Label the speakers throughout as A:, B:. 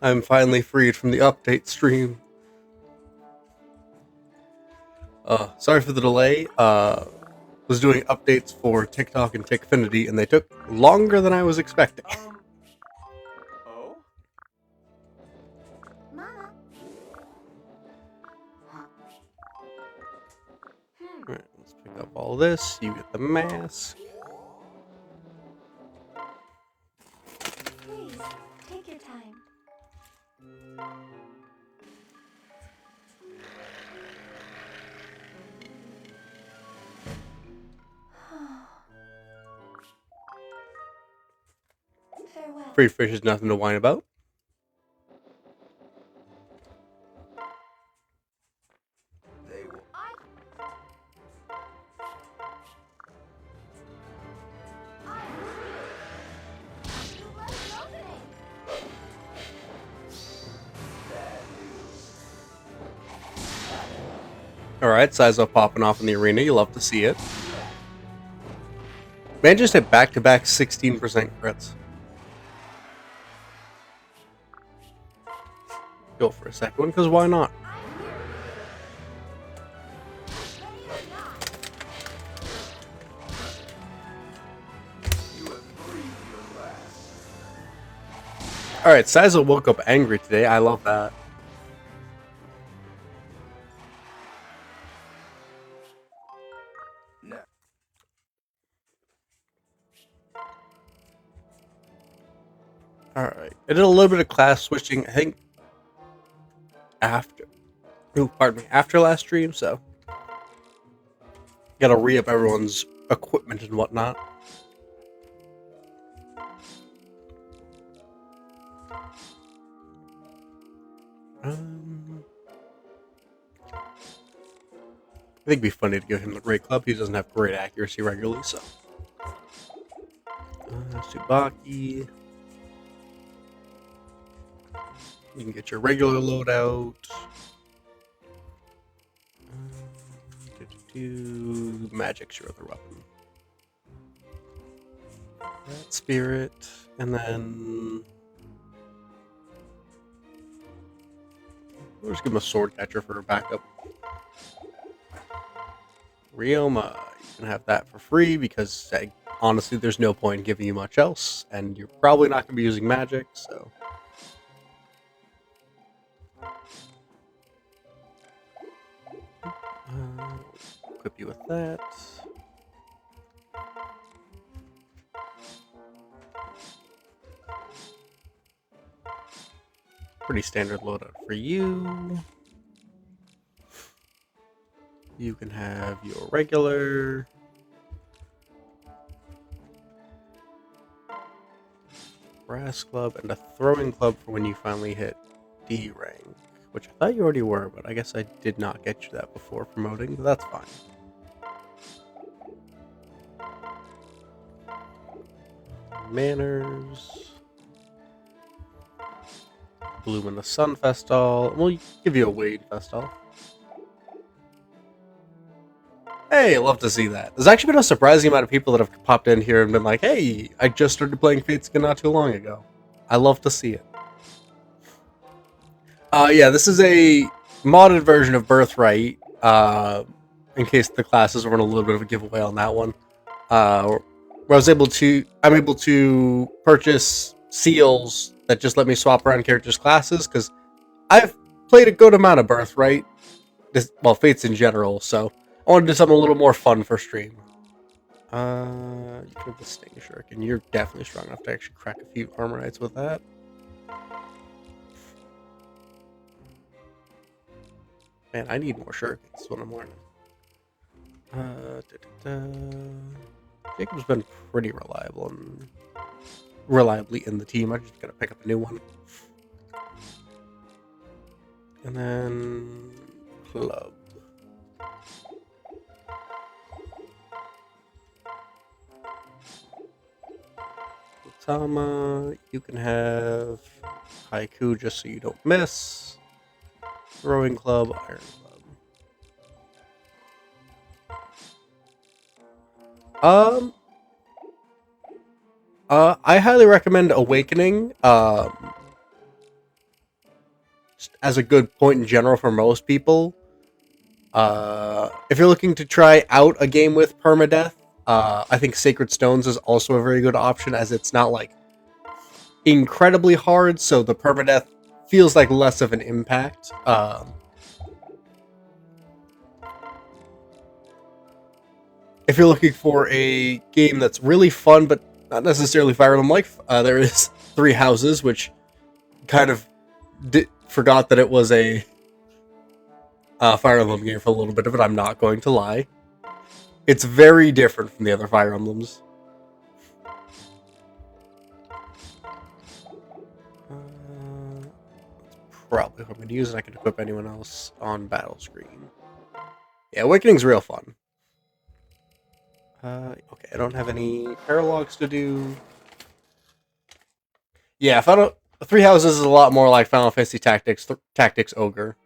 A: I'm finally freed from the update stream. Sorry for the delay. Was doing updates for TikTok and Tickfinity, and they took longer than I was expecting.
B: Oh?
C: Mama.
A: Alright, let's pick up all this. You get the mask.
C: Please, take your time. Farewell.
A: Free fish is nothing to whine about.
B: They will.
A: Alright, Sizo popping off in the arena. You love to see it. Man just hit back-to-back 16% crits. Go for a second one, because why not? Alright, Sizo woke up angry today. I love that.
B: No.
A: Alright. I did a little bit of class switching, I think, after last stream, so gotta re-up everyone's equipment and whatnot. I think it'd be funny to give him the great club. He doesn't have great accuracy regularly, so. Tsubaki. You can get your regular loadout. Magic's your other weapon. That spirit, and then we'll just give him a sword catcher for a backup. Ryoma, you can have that for free because honestly, there's no point in giving you much else, and you're probably not going to be using magic, so. Equip you with that. Pretty standard loadout for you. You can have your regular brass club and a throwing club for when you finally hit D rank, which I thought you already were, but I guess I did not get you that before promoting, but that's fine. Manners. Bloom in the Sun Festal. We'll give you a Wade Festal. Hey, love to see that. There's actually been a surprising amount of people that have popped in here and been like, hey, I just started playing Fateskin not too long ago. I love to see it. Yeah, this is a modded version of Birthright. In case the classes weren't a little bit of a giveaway on that one. Where I'm able to purchase seals that just let me swap around characters' classes, because I've played a good amount of Birthright. Fates in general, so I want to do something a little more fun for stream. You have the Sting Shuriken. You're definitely strong enough to actually crack a few Armor Knights with that. Man, I need more Shurikens. That's what I'm learning. Jacob's been pretty reliably in the team. I'm just gonna pick up a new one. And then club. Tama, you can have Haiku just so you don't miss. Throwing club, iron club. I highly recommend Awakening. as a good point in general for most people. If you're looking to try out a game with permadeath, I think Sacred Stones is also a very good option, as it's not like incredibly hard, so the permadeath feels like less of an impact. If you're looking for a game that's really fun but not necessarily Fire Emblem like, there is Three Houses, which kind of forgot that it was a Fire Emblem game for a little bit of it. I'm not going to lie. It's very different from the other Fire Emblems. Probably what I'm going to use, and I can equip anyone else on battle screen. Yeah, Awakening's real fun. Okay, I don't have any paralogs to do. Yeah, Three Houses is a lot more like Final Fantasy Tactics Ogre.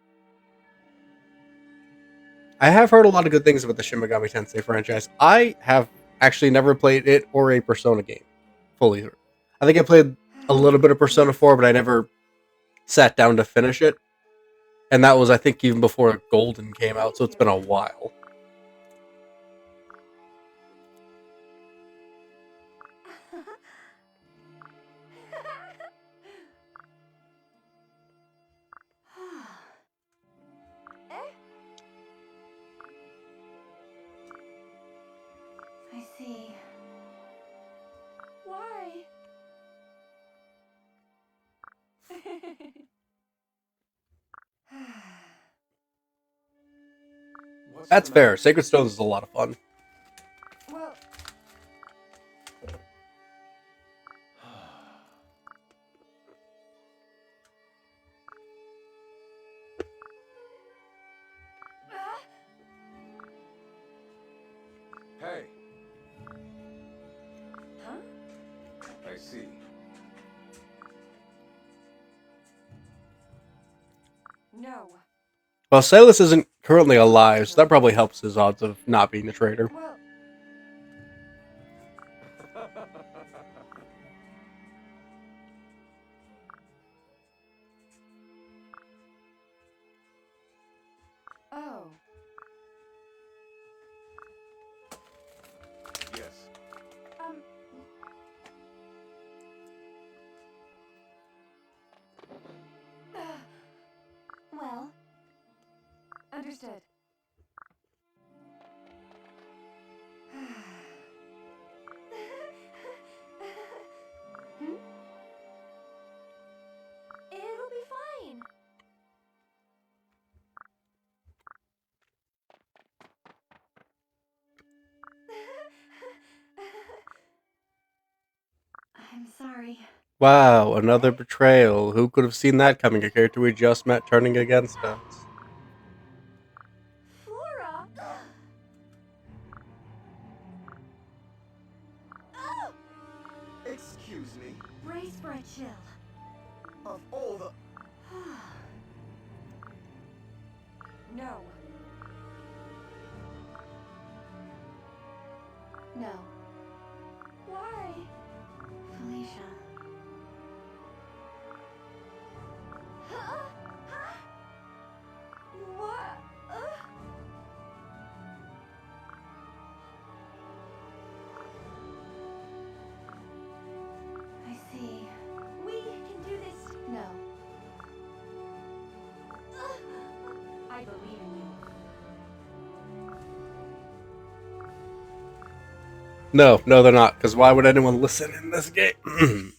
A: I have heard a lot of good things about the Shin Megami Tensei franchise. I have actually never played it or a Persona game fully. I think I played a little bit of Persona 4, but I never sat down to finish it. And that was, I think, even before Golden came out, so it's been a while.
C: I see. Why?
B: What's
A: That's
B: the
A: fair.
B: matter?
A: Sacred Stones is a lot of fun.
C: Well,
B: Hey,
C: huh?
B: I see.
C: No.
A: Well, Silas isn't currently alive, so that probably helps his odds of not being a traitor.
C: Well, oh.
B: Yes.
C: Um. Well. Understood. Hmm? It'll be fine. I'm sorry.
A: Wow, another betrayal. Who could have seen that coming? A character we just met turning against us.
C: Flora! Oh!
B: Excuse me.
C: Brace for a chill.
B: Of all the...
C: No. No. Why? Felicia. What? I see. We can do this. No. I believe in you.
A: No, they're not, because why would anyone listen in this game?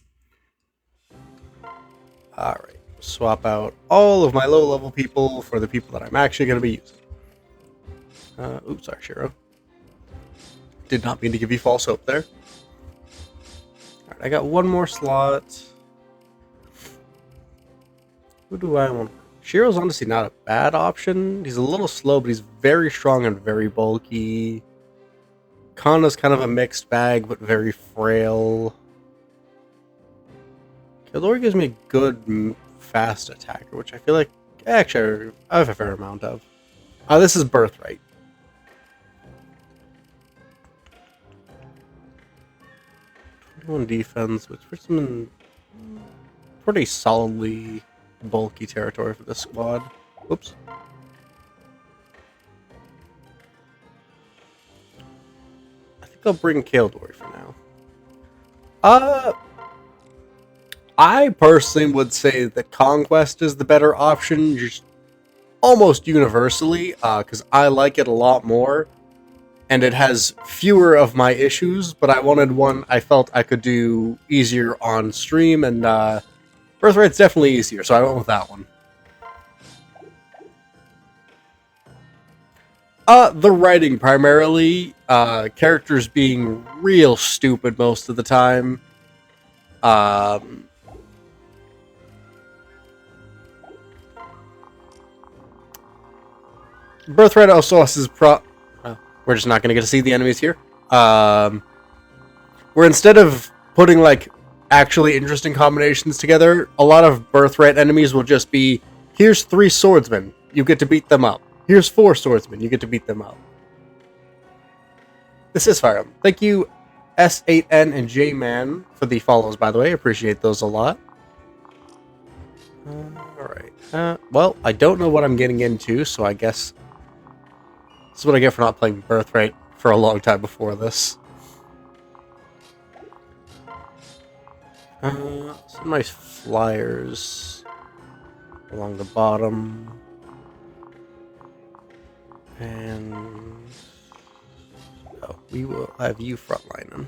A: Alright, swap out all of my low-level people for the people that I'm actually going to be using. Oops, sorry, Shiro. Did not mean to give you false hope there. Alright, I got one more slot. Who do I want? Shiro's honestly not a bad option. He's a little slow, but he's very strong and very bulky. Kana's kind of a mixed bag, but very frail. Kildor gives me a good, fast attacker, which I feel like, actually, I have a fair amount of. This is Birthright. On defense, which puts him in pretty solidly bulky territory for this squad. Oops. I think I'll bring Kaldori for now. I personally would say that Conquest is the better option, just almost universally, because I like it a lot more, and it has fewer of my issues, but I wanted one I felt I could do easier on stream, and Birthright's definitely easier, so I went with that one. The writing primarily, characters being real stupid most of the time. Birthright also has his we're just not going to get to see the enemies here. Where instead of putting like actually interesting combinations together, a lot of Birthright enemies will just be, here's 3 swordsmen, you get to beat them up. Here's 4 swordsmen, you get to beat them up. This is Fire Emblem. Thank you, S8N and J-Man, for the follows, by the way. Appreciate those a lot. Alright. Well, I don't know what I'm getting into, so I guess this is what I get for not playing Birthright for a long time before this. Some nice flyers along the bottom. And we will have you frontlining.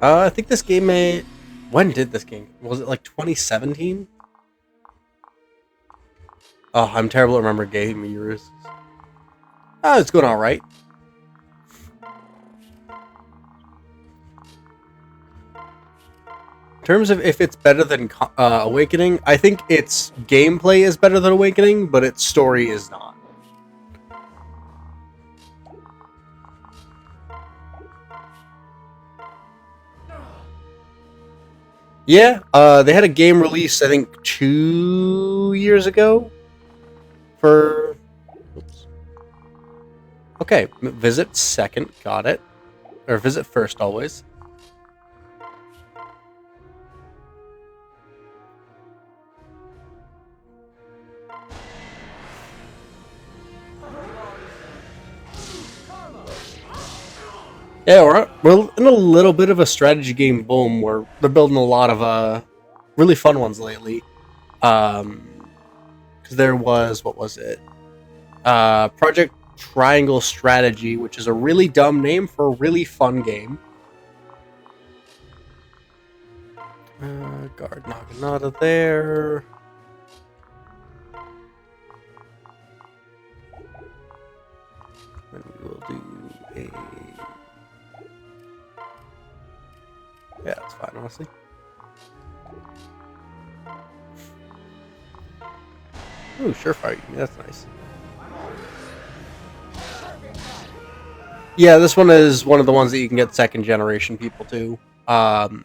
A: I think this game may... When did this game... Was it like 2017? Oh, I'm terrible at remembering game years. Oh, it's going alright. In terms of if it's better than Awakening, I think its gameplay is better than Awakening, but its story is not. Yeah, they had a game release, I think, 2 years ago for... Oops. Okay, visit second, got it. Or visit first, always. Yeah, we're in a little bit of a strategy game boom where they're building a lot of really fun ones lately. Because there was, what was it? Project Triangle Strategy, which is a really dumb name for a really fun game. Guard Naginata there. And we will do a... Yeah, that's fine, honestly. Ooh, Surefire. That's nice. Yeah, this one is one of the ones that you can get second generation people to. I'm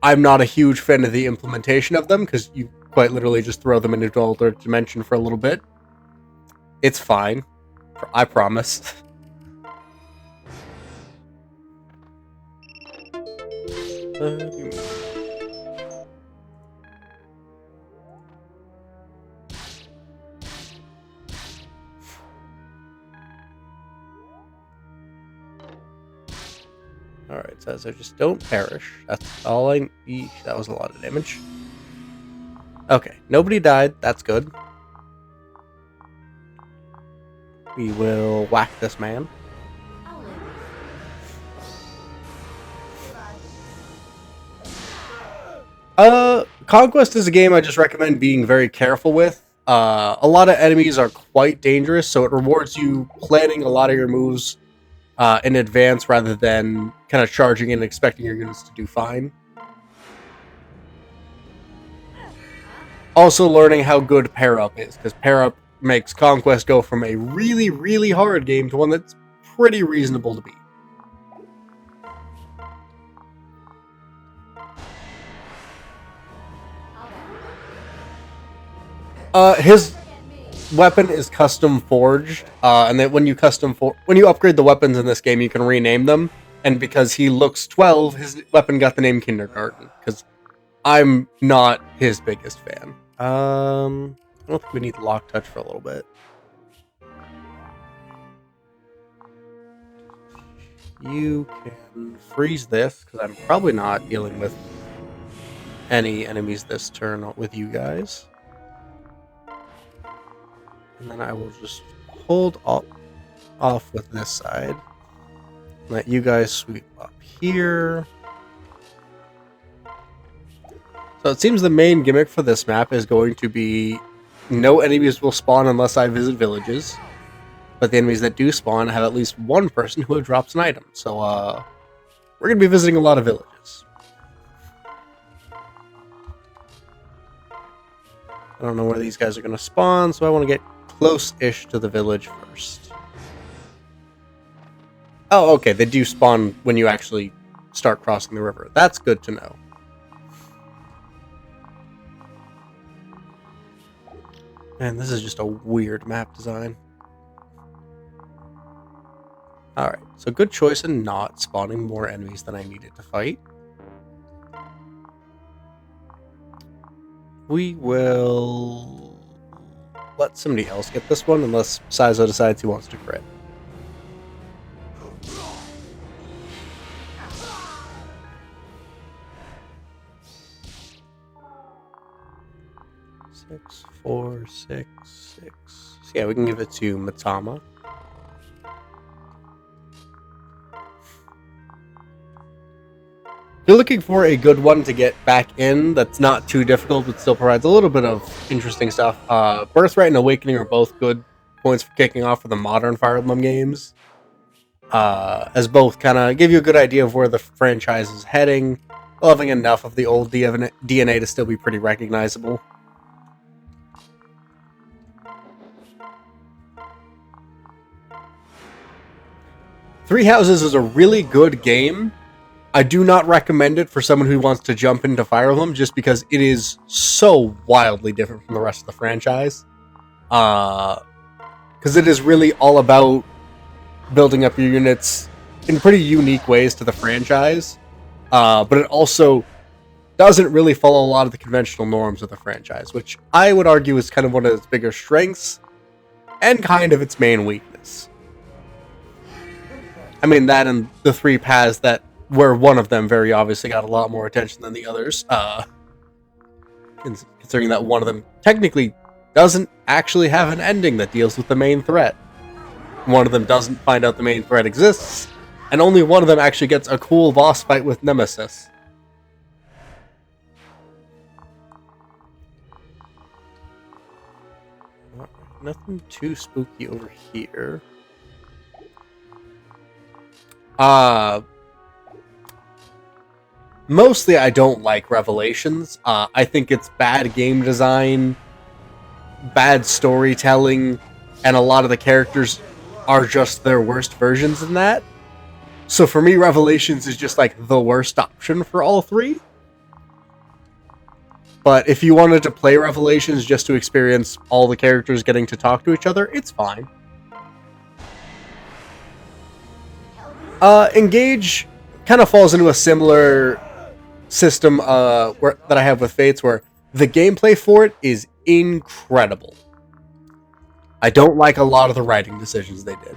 A: not a huge fan of the implementation of them, because you quite literally just throw them into another dimension for a little bit. It's fine. I promise. Alright, so just don't perish. That's all I need. That was a lot of damage. Okay, nobody died. That's good. We will whack this man. Conquest is a game I just recommend being very careful with. A lot of enemies are quite dangerous, so it rewards you planning a lot of your moves in advance rather than kind of charging in and expecting your units to do fine. Also learning how good pair up is, because pair up makes Conquest go from a really, really hard game to one that's pretty reasonable to beat. His weapon is custom forged, and then when you upgrade the weapons in this game, you can rename them. And because he looks 12, his weapon got the name Kindergarten. Because I'm not his biggest fan. I don't think we need lock touch for a little bit. You can freeze this because I'm probably not dealing with any enemies this turn with you guys. And then I will just hold off with this side. Let you guys sweep up here. So it seems the main gimmick for this map is going to be no enemies will spawn unless I visit villages. But the enemies that do spawn have at least one person who drops an item. So we're going to be visiting a lot of villages. I don't know where these guys are going to spawn, so I want to get close-ish to the village first. Oh, okay, they do spawn when you actually start crossing the river. That's good to know. Man, this is just a weird map design. Alright, so good choice in not spawning more enemies than I needed to fight. We will let somebody else get this one unless Saizo decides he wants to crit. Six, 4, 6, 6. So yeah, we can give it to Matama. If you're looking for a good one to get back in that's not too difficult but still provides a little bit of interesting stuff, Birthright and Awakening are both good points for kicking off for the modern Fire Emblem games. As both kind of give you a good idea of where the franchise is heading, while having enough of the old DNA to still be pretty recognizable. Three Houses is a really good game. I do not recommend it for someone who wants to jump into Fire Emblem just because it is so wildly different from the rest of the franchise. Because it is really all about building up your units in pretty unique ways to the franchise. But it also doesn't really follow a lot of the conventional norms of the franchise, which I would argue is kind of one of its bigger strengths and kind of its main weakness. I mean, that and the three paths that where one of them very obviously got a lot more attention than the others, considering that one of them technically doesn't actually have an ending that deals with the main threat. One of them doesn't find out the main threat exists, and only one of them actually gets a cool boss fight with Nemesis. Nothing too spooky over here. Mostly I don't like Revelations. I think it's bad game design, bad storytelling, and a lot of the characters are just their worst versions in that. So for me, Revelations is just like the worst option for all three. But if you wanted to play Revelations just to experience all the characters getting to talk to each other, it's fine. Engage kind of falls into a similar system that I have with Fates, where the gameplay for it is incredible. I don't like a lot of the writing decisions they did.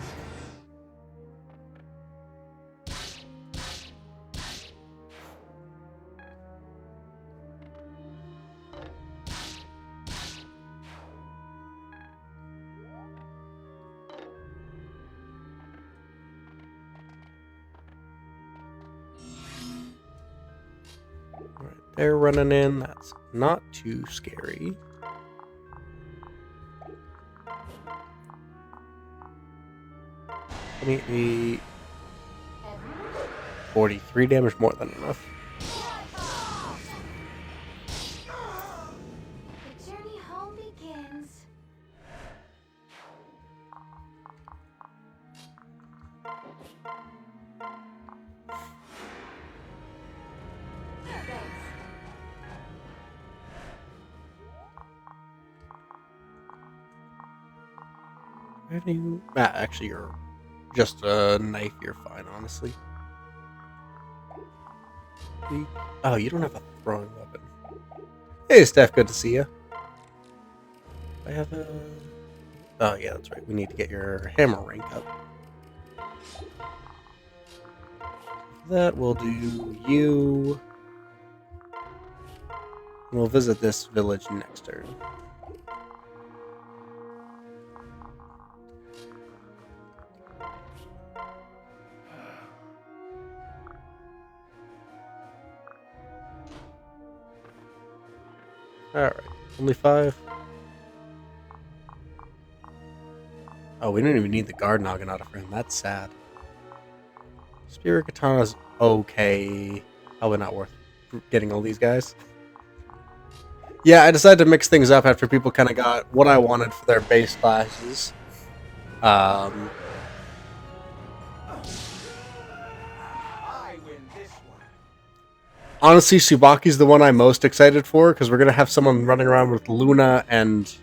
A: They're running in. That's not too scary. Maybe 43 damage, more than enough.
C: The journey home begins.
A: Why do you... actually, you're just a knife. You're fine, honestly. Oh, you don't have a throwing weapon. Hey, Steph, good to see you. I have a... Oh, yeah, that's right. We need to get your hammer rank up. That will do you. We'll visit this village next turn. Alright, only 5. Oh, we don't even need the guard Naginata for him. That's sad. Spirit Katana's okay. Probably not worth getting all these guys. Yeah, I decided to mix things up after people kind of got what I wanted for their base classes.
B: I win this one.
A: Honestly, Tsubaki's the one I'm most excited for, because we're going to have someone running around with Luna and...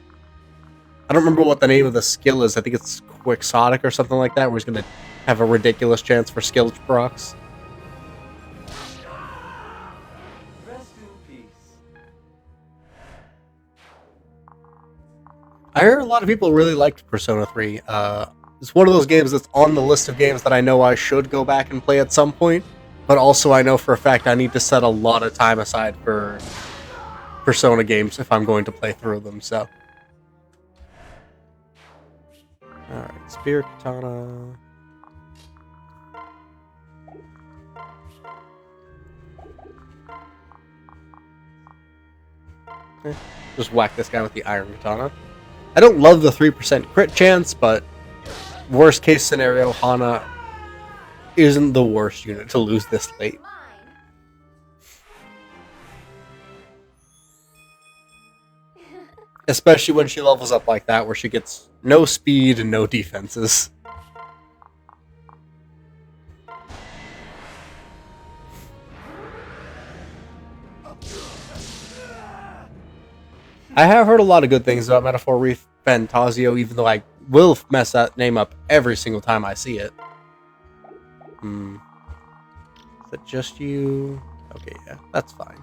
A: I don't remember what the name of the skill is. I think it's Quixotic or something like that, where he's going to have a ridiculous chance for skill procs.
B: Rest in peace.
A: I heard a lot of people really liked Persona 3. It's one of those games that's on the list of games that I know I should go back and play at some point, but also I know for a fact I need to set a lot of time aside for Persona games if I'm going to play through them, so... Alright, Spirit Katana... Just whack this guy with the Iron Katana. I don't love the 3% crit chance, but worst case scenario, Hana isn't the worst unit to lose this late.
C: Mine.
A: Especially when she levels up like that, where she gets no speed and no defenses. I have heard a lot of good things about Metaphor Reef Fantasio, even though I will mess that name up every single time I see it. Is it just you? Okay, yeah, that's fine.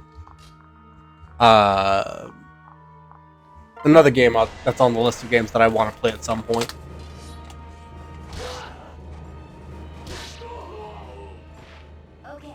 A: Another game that's on the list of games that I want to play at some point.
C: Okay.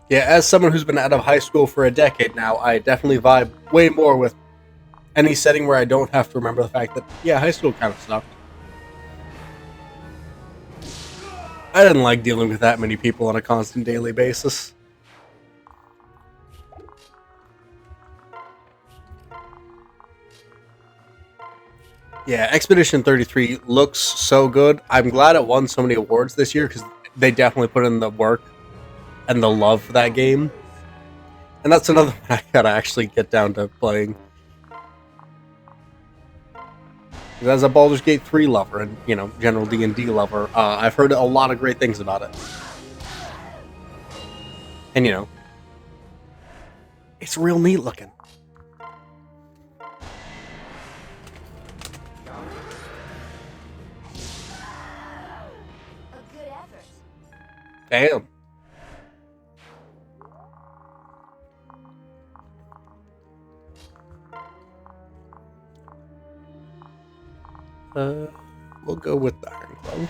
A: Yeah, as someone who's been out of high school for a decade now, I definitely vibe way more with any setting where I don't have to remember the fact that, yeah, high school kind of sucked. I didn't like dealing with that many people on a constant daily basis. Yeah, Expedition 33 looks so good. I'm glad it won so many awards this year, because they definitely put in the work and the love for that game. And that's another one I gotta actually get down to playing. As a Baldur's Gate 3 lover and, you know, general D&D lover, I've heard a lot of great things about it. And, you know, it's real neat looking.
C: A good effort.
A: Damn. We'll go with the Iron Club.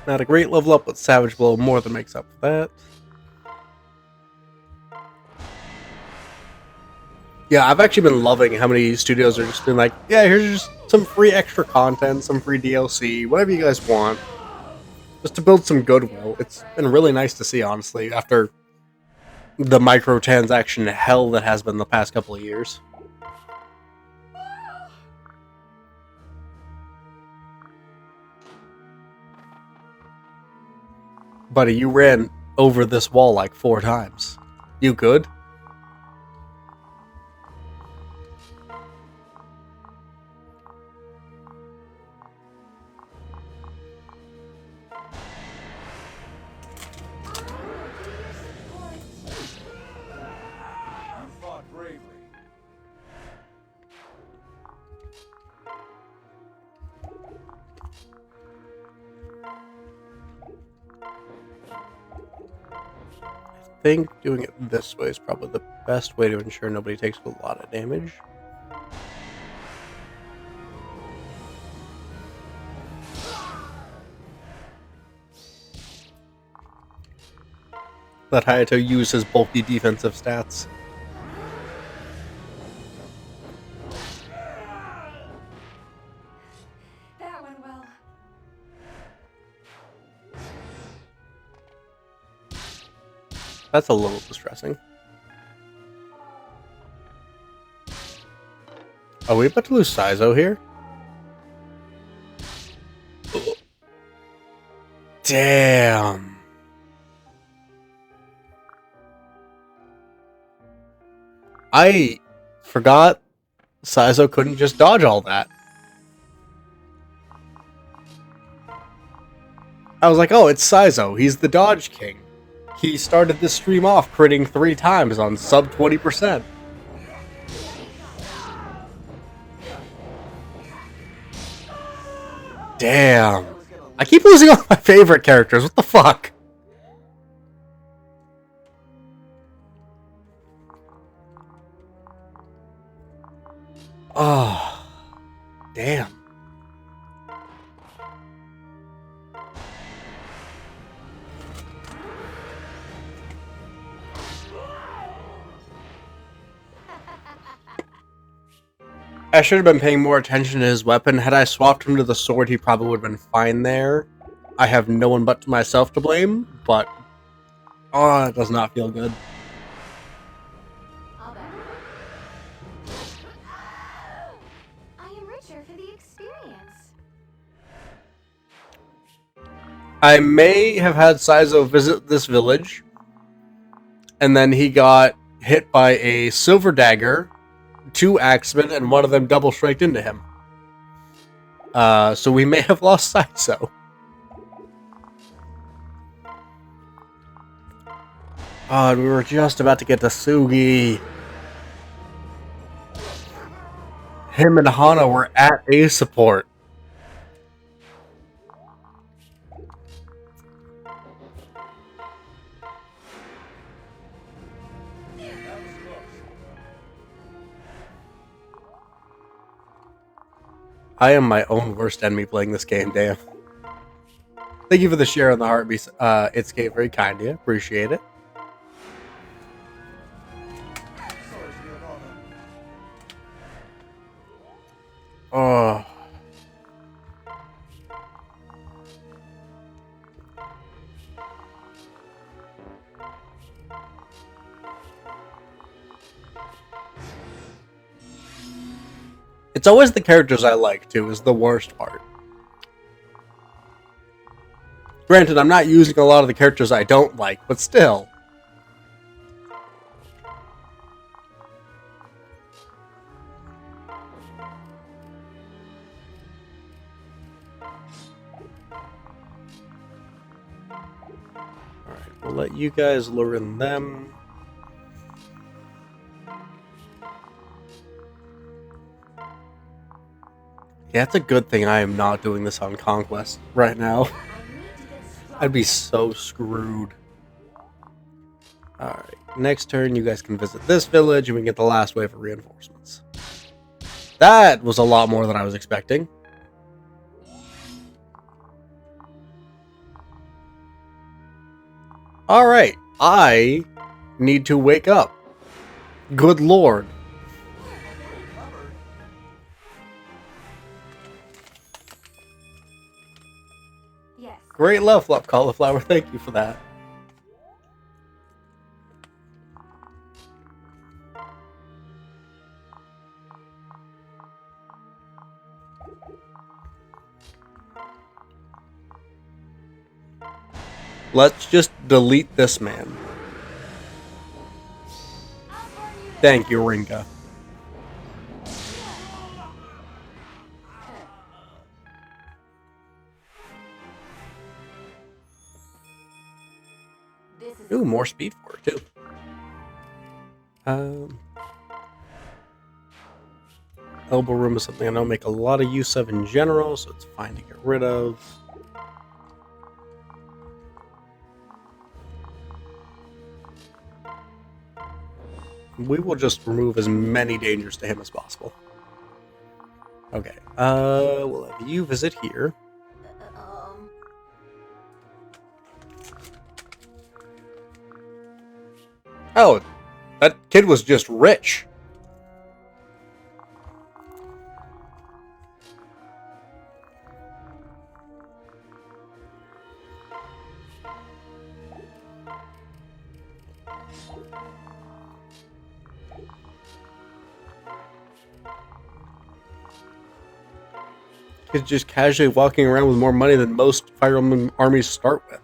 A: Not a great level up, but Savage Blow more than makes up for that. Yeah, I've actually been loving how many studios are just been like, yeah, here's just some free extra content, some free DLC, whatever you guys want. Just to build some goodwill. It's been really nice to see, honestly, after the microtransaction hell that has been the past couple of years. Buddy, you ran over this wall like 4 times. You good?
B: You fought bravely.
A: I think doing it this way is probably the best way to ensure nobody takes a lot of damage. Let Hayato use his bulky defensive stats.
C: That went well.
A: That's a little distressing. Are we about to lose Saizo here? Ugh. Damn. I forgot Saizo couldn't just dodge all that. I was like, oh, it's Saizo. He's the dodge king. He started this stream off critting 3 times on sub 20%. Damn. I keep losing all my favorite characters. What the fuck? Oh. Damn. I should have been paying more attention to his weapon. Had I swapped him to the sword, he probably would have been fine there. I have no one but myself to blame, but... oh, it does not feel good.
C: I'll bet. I am richer for the experience.
A: I may have had Saizo visit this village, and then he got hit by a silver dagger, 2 axemen, and one of them double striked into him. So we may have lost Saizo. Oh, we were just about to get to Sugi. Him and Hana were at A support. I am my own worst enemy playing this game, damn. Thank you for the share on the heartbeat. It's Kate, very kind of you. Appreciate it.
B: Sorry to be a bother.
A: Oh. It's always the characters I like, too, is the worst part. Granted, I'm not using a lot of the characters I don't like, but still. Alright, we'll let you guys lure in them. Yeah, it's a good thing I am not doing this on Conquest right now.
C: I need to get strong.
A: I'd be so screwed. Alright, next turn you guys can visit this village and we can get the last wave of reinforcements. That was a lot more than I was expecting. Alright, I need to wake up. Good lord.
B: Covered.
C: Yes.
A: Great level up, Cauliflower. Thank you for that. Let's just delete this man. Thank you, Ringa.
C: This is
A: Ooh, more speed for it, too. Elbow room is something I don't make a lot of use of in general, so it's fine to get rid of. We will just remove as many dangers to him as possible. Okay, we'll have you visit here. Oh, that kid was just rich. Kid's just casually walking around with more money than most Fire Emblem armies start with.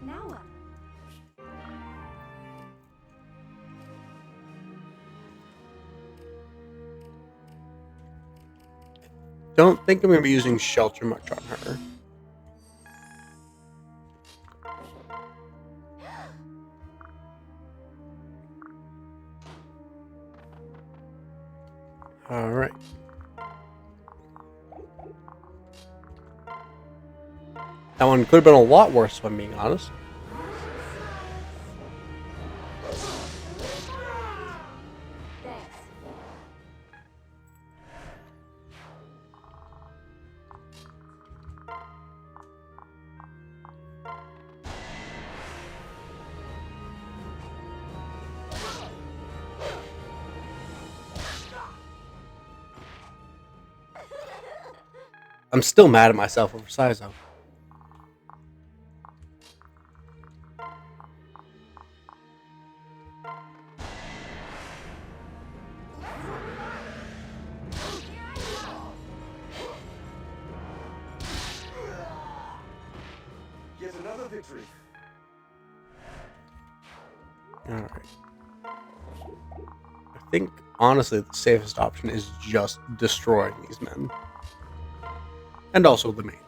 C: now what?
A: Don't think I'm going to be using Shelter much on her. Alright. That one could have been a lot worse, if I'm being honest.
C: Thanks.
A: I'm still mad at myself over Saizo.
B: Yet another victory.
A: Alright. I think, honestly, the safest option is just destroying these men. And also the maid.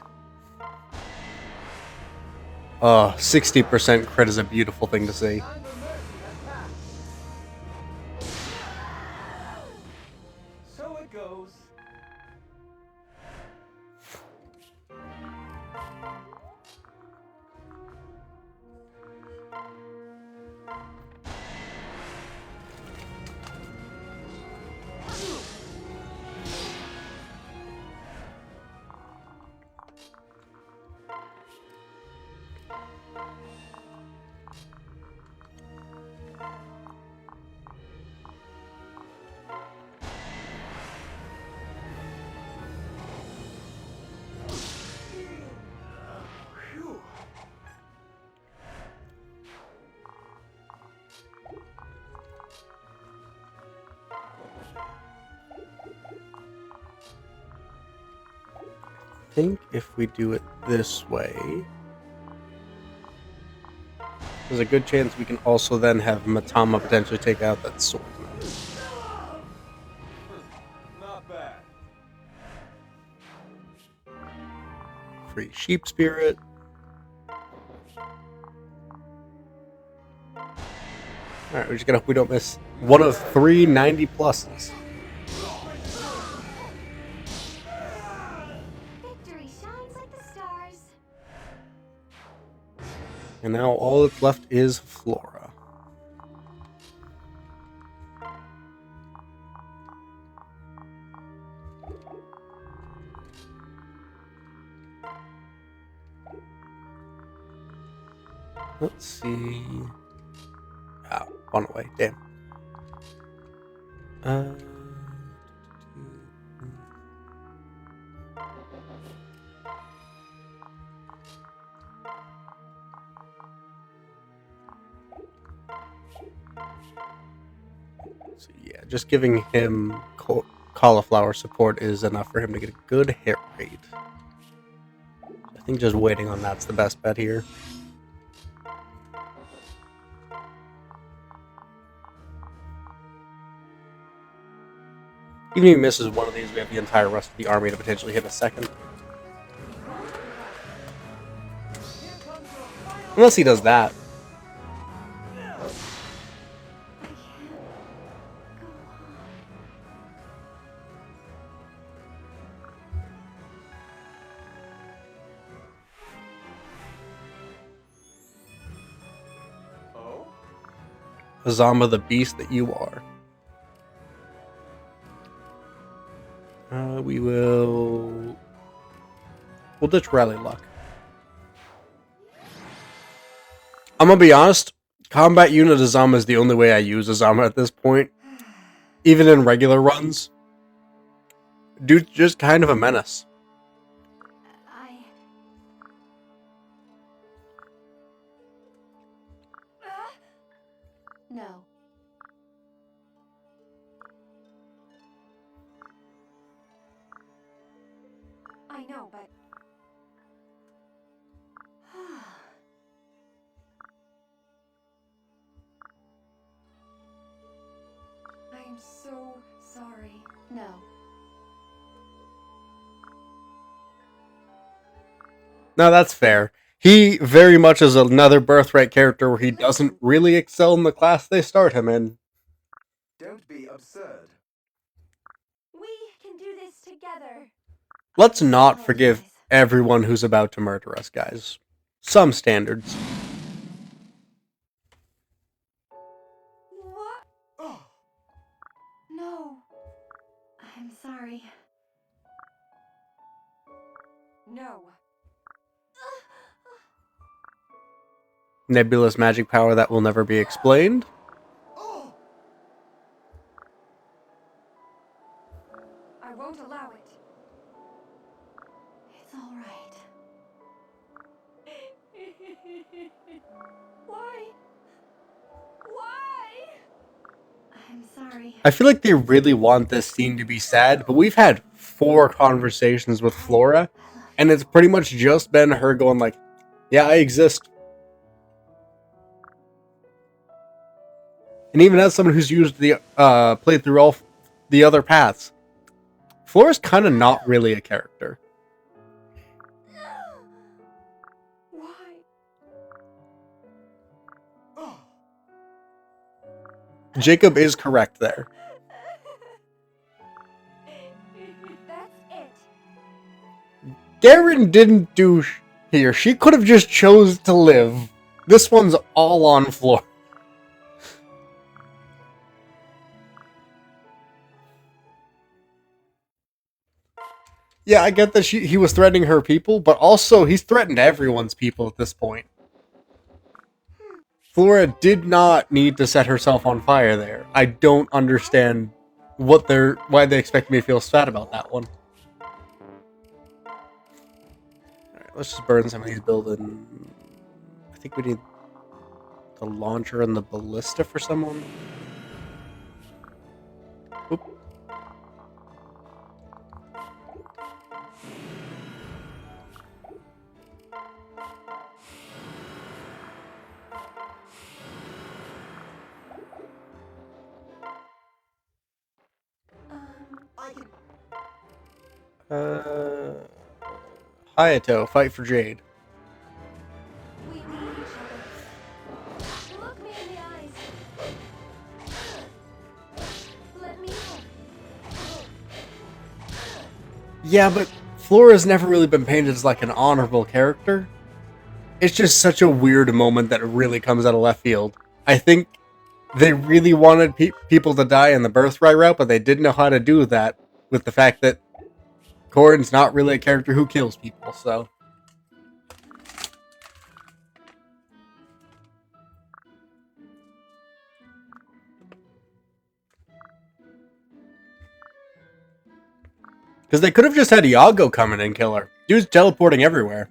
A: 60% crit is a beautiful thing to see.
B: Time of mercy has passed. So it goes. Phew.
A: I think if we do it this way, there's a good chance we can also then have Matama potentially take out that sword.
B: Not bad.
A: Free sheep spirit. Alright, we just gotta hope we don't miss one of 3 90 pluses.
C: Victory shines like the stars.
A: And now all that's left is Flora. Let's see. Ah, one away. Damn. So yeah, just giving him cauliflower support is enough for him to get a good hit rate. I think just waiting on that's the best bet here. Even if he misses one of these, we have the entire rest of the army to potentially hit a second. Unless he does that.
B: Oh?
A: Azama, the beast that you are. We'll ditch Rally Luck. I'm gonna be honest, combat unit Azama is the only way I use Azama at this point. Even in regular runs. Dude's just kind of a menace.
C: No. I know, but... I'm so sorry. No.
A: No, that's fair. He very much is another Birthright character where he doesn't really excel in the class they start him in.
B: Don't be absurd.
C: We can do this together.
A: Let's not forgive everyone who's about to murder us, guys. Some standards.
C: What?
B: Oh,
C: No. I'm sorry. No.
A: Nebulous magic power that will never be explained.
B: oh!
C: I won't allow it. It's all right. Why? Why? I'm sorry.
A: I feel like they really want this scene to be sad, but we've had 4 conversations with Flora, and it's pretty much just been her going like, yeah, I exist. And even as someone who's used the played through all the other paths, Flora's kind of not really a character.
C: Why?
B: Oh!
A: Jacob is correct there.
C: That's it.
A: Garen didn't do here. She could have just chose to live. This one's all on Flora. Yeah, I get that he was threatening her people, but also he's threatened everyone's people at this point. Flora did not need to set herself on fire there. I don't understand why they expect me to feel sad about that one. Alright, let's just burn some of these buildings. I think we need the launcher and the ballista for someone. Oop.
B: I can...
A: Hayato, fight for Jade.
C: We need each other. Look me in the eyes. Let me help.
A: Yeah, but Flora's never really been painted as like an honorable character. It's just such a weird moment that really comes out of left field. I think they really wanted people to die in the Birthright route, but they didn't know how to do that with the fact that Corrin's not really a character who kills people, so... Because they could have just had Iago come in and kill her. Dude's teleporting everywhere.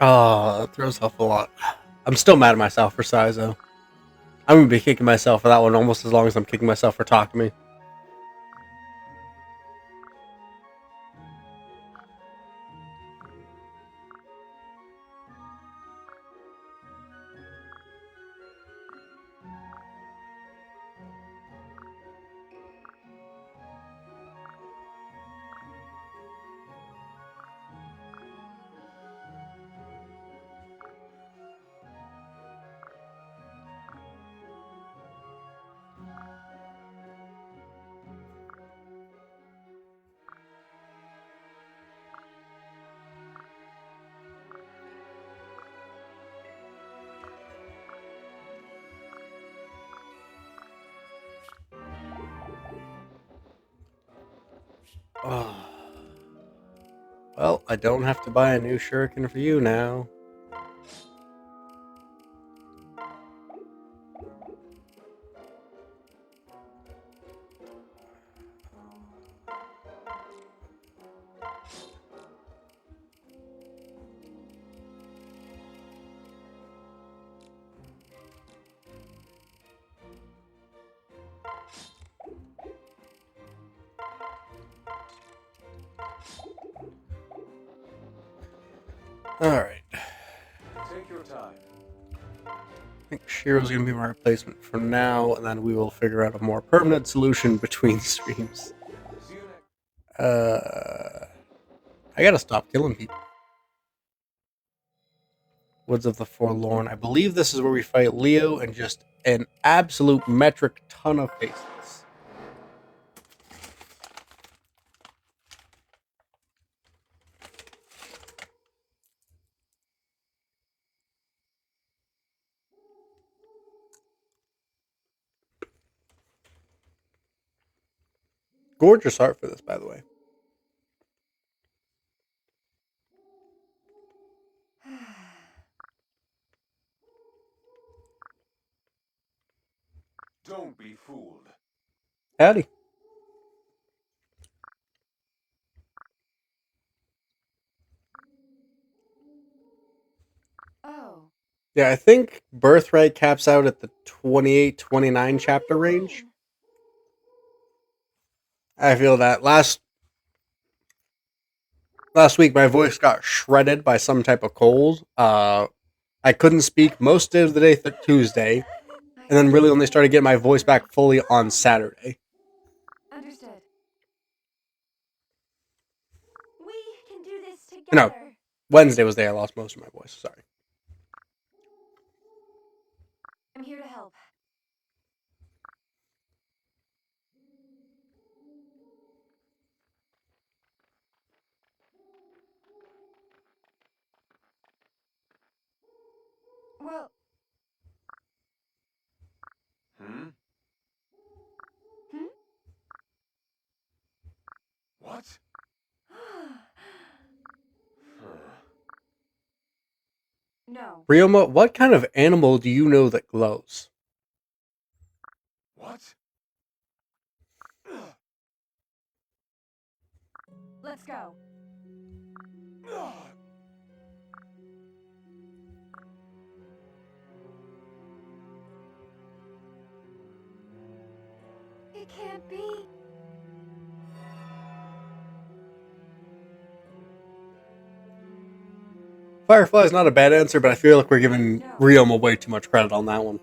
A: Oh, that throws off a lot. I'm still mad at myself for size though. I'm gonna be kicking myself for that one almost as long as I'm kicking myself for talking to me. Oh. Well, I don't have to buy a new shuriken for you now. Alright.
B: Take your time.
A: I think Shiro's gonna be my replacement for now, and then we will figure out a more permanent solution between streams.
B: See you next.
A: I gotta stop killing people. Woods of the Forlorn. I believe this is where we fight Leo and just an absolute metric ton of faces. Gorgeous art for this, by the way.
B: Don't be fooled.
A: Howdy.
C: Oh.
A: Yeah, I think Birthright caps out at the 28-29 chapter
C: What are you
A: range.
C: doing?
A: I feel that last week my voice got shredded by some type of cold. I couldn't speak most of the day Tuesday,
C: I
A: and then
C: see.
A: really only started getting my voice back fully on Saturday.
C: Understood. We can do this
A: No,
C: together.
A: Wednesday was the day I lost most of my voice. Sorry.
C: I'm here to help. Well,
B: Hmm?
C: hmm?
B: What?
C: No.
A: Ryoma, what kind of animal do you know that glows?
B: What?
C: Let's go. It can't be.
A: Firefly is not a bad answer, but I feel like we're giving Ryoma way too much credit on that one.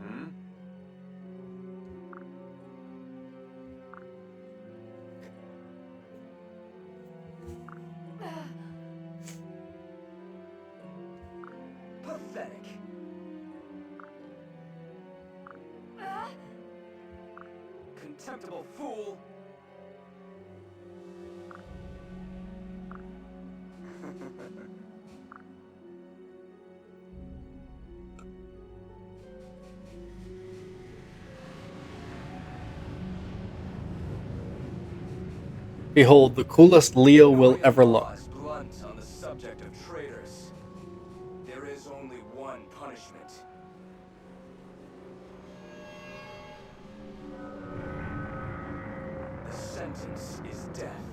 B: Hmm? Pathetic. Contemptible fool.
A: Behold, the coolest Leo will
B: Knowing
A: ever
B: the law
A: look.
B: is blunt on the subject of traitors. There is only one punishment. The sentence is death.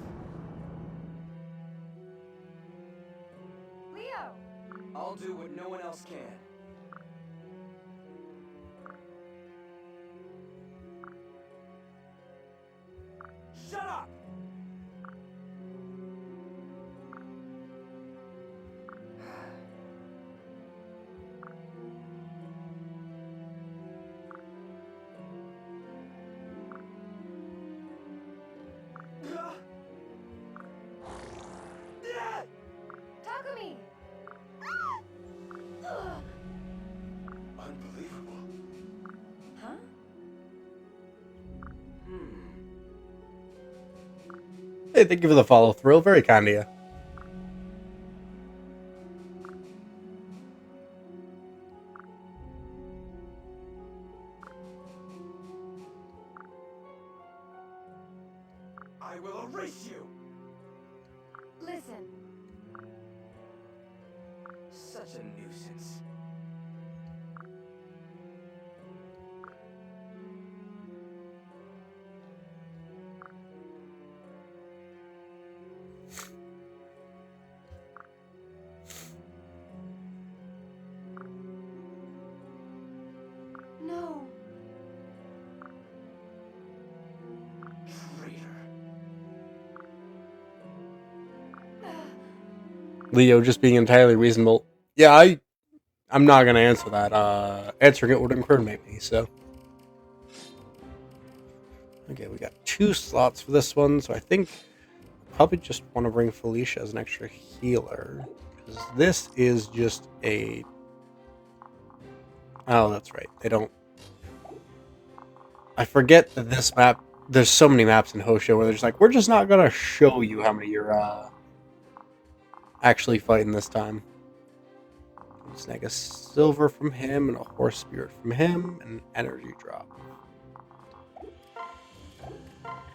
B: do what no one else can. Shut up!
C: Takumi!
B: Unbelievable.
C: Huh?
A: Hey, thank you for the follow, Thrill. Very kind of you.
B: I will erase you!
C: Listen,
B: Such a nuisance.
C: no.
B: Traitor.
A: Leo just being entirely reasonable. Yeah, I'm not gonna answer that. Answering it would incriminate me, so. Okay, we got 2 slots for this one, so I think probably just want to bring Felicia as an extra healer. Because this is just a... Oh, that's right. They don't... I forget that this map... There's so many maps in Hosho where they're just like, we're just not gonna show you how many you're actually fighting this time. Snag a silver from him, and a horse spirit from him, and an energy drop.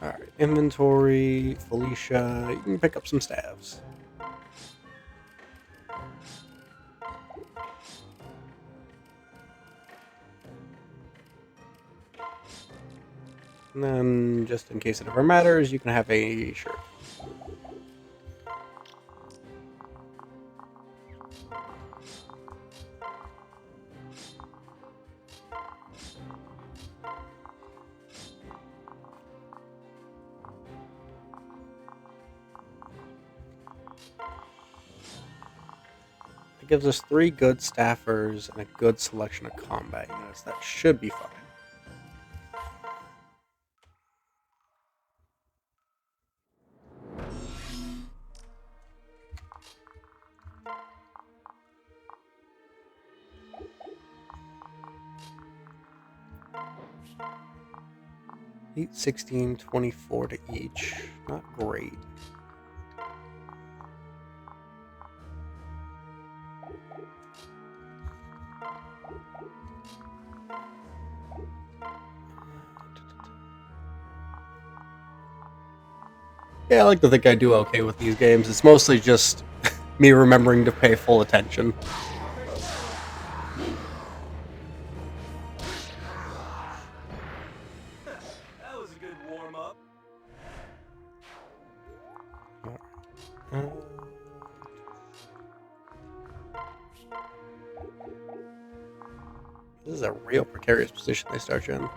A: Alright, inventory, Felicia, you can pick up some staves. And then, just in case it ever matters, you can have a shirt. It gives us 3 good staffers and a good selection of combat units. That should be fine. Eight, 16, 24 to each. Not great. Yeah, I like to think I do okay with these games. It's mostly just me remembering to pay full attention.
B: That was a good warm-up.
A: This is a real precarious position they start you in.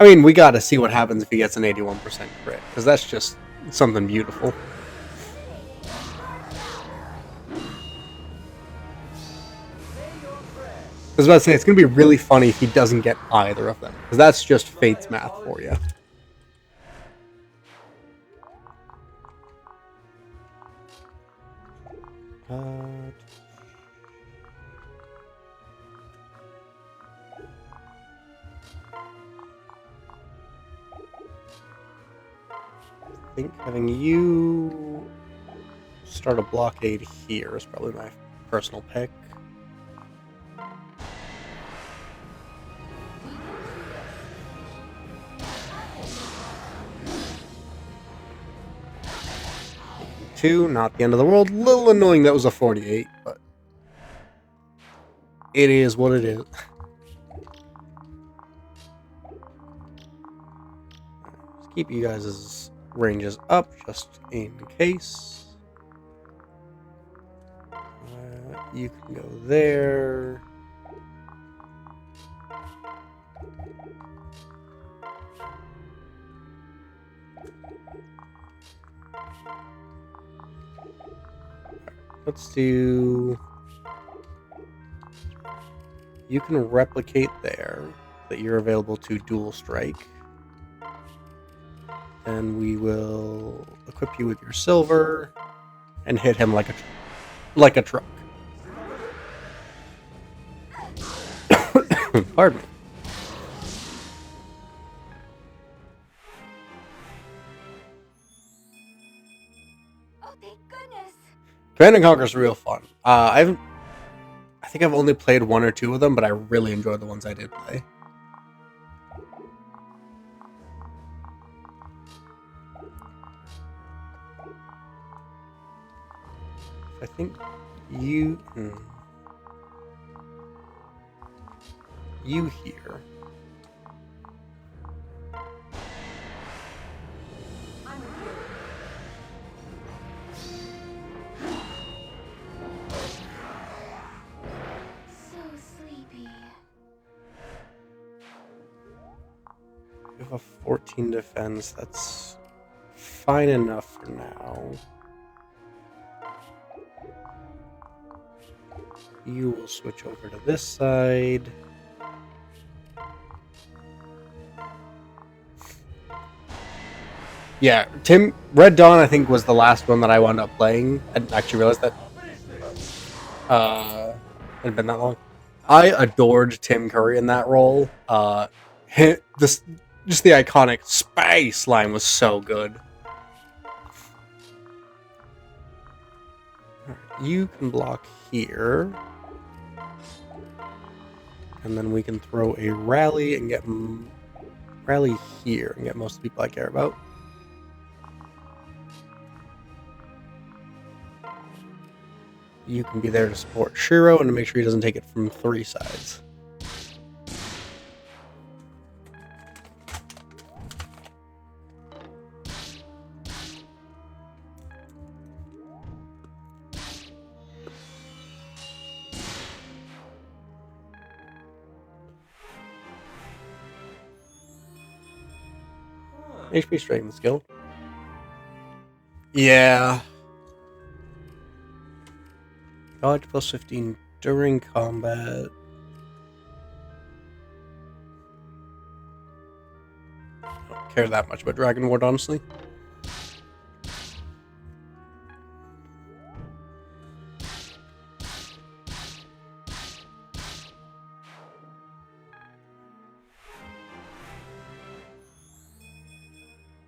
A: I mean, we gotta see what happens if he gets an 81% crit, because that's just something beautiful. I was about to say, it's gonna be really funny if he doesn't get either of them, because that's just Fate's math for you. I think having you start a blockade here is probably my personal pick. Two, not the end of the world. Little annoying that was a 48, but it is what it is. Let's keep you guys' ranges up just in case. You can go there. Let's do... You can replicate there that you're available to dual strike. Then we will equip you with your silver and hit him like a truck. Pardon me.
C: Oh, thank goodness.
A: Command and Conquer is real fun. I think I've only played one or two of them, but I really enjoyed the ones I did play. I think you here.
C: I'm with you. So sleepy.
A: You have a 14 defense. That's fine enough for now. You will switch over to this side. Yeah, Red Dawn, I think, was the last one that I wound up playing. I didn't actually realize that. It had been that long. I adored Tim Curry in that role. Just the iconic space line was so good. You can block here. And then we can throw a rally and get rally here and get most of the people I care about. You can be there to support Shiro and to make sure he doesn't take it from 3 sides. HP strength skill. Yeah. Dodge plus 15 during combat. I don't care that much about Dragon Ward, honestly.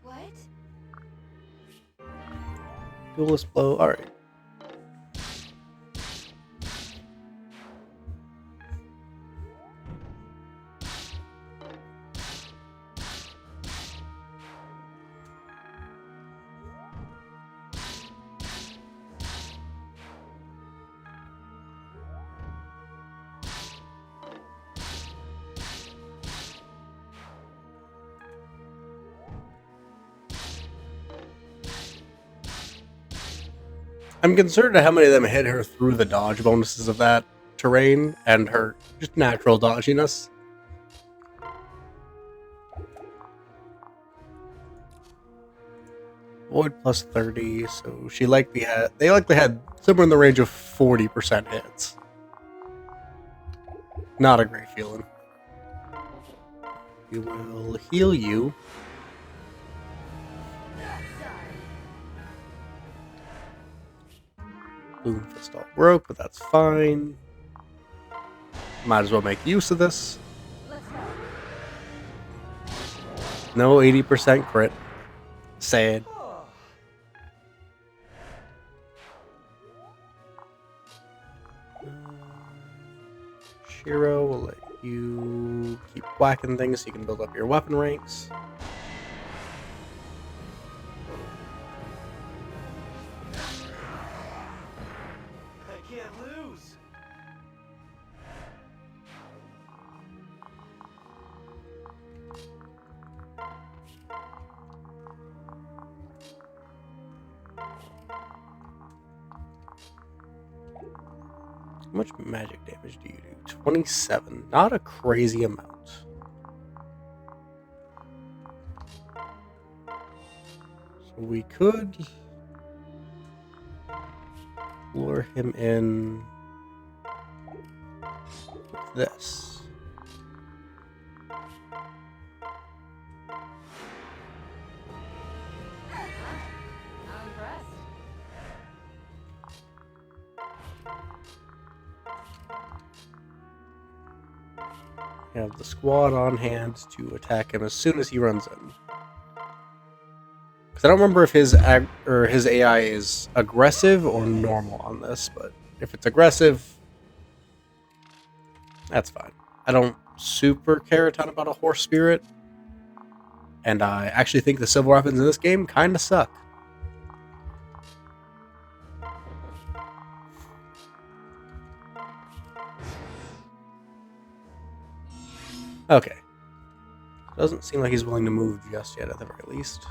C: What?
A: Duelist blow. Alright. I'm concerned at how many of them hit her through the dodge bonuses of that terrain and her just natural dodginess. Void plus 30, so they likely had somewhere in the range of 40% hits. Not a great feeling. We will heal you. Boom Fist all broke, but that's fine. Might as well make use of this.
C: Let's go.
A: No 80% crit. Sad. Shiro will let you keep whacking things so you can build up your weapon ranks.
B: I can't lose.
A: How much magic damage do you do? 27. Not a crazy amount. So we could lure him in with this.
C: I'm impressed.
A: Have the squad on hand to attack him as soon as he runs in. Because I don't remember if his AI is aggressive or normal on this, but if it's aggressive, that's fine. I don't super care a ton about a horse spirit, and I actually think the civil weapons in this game kind of suck. Okay. Doesn't seem like he's willing to move just yet, at the very least.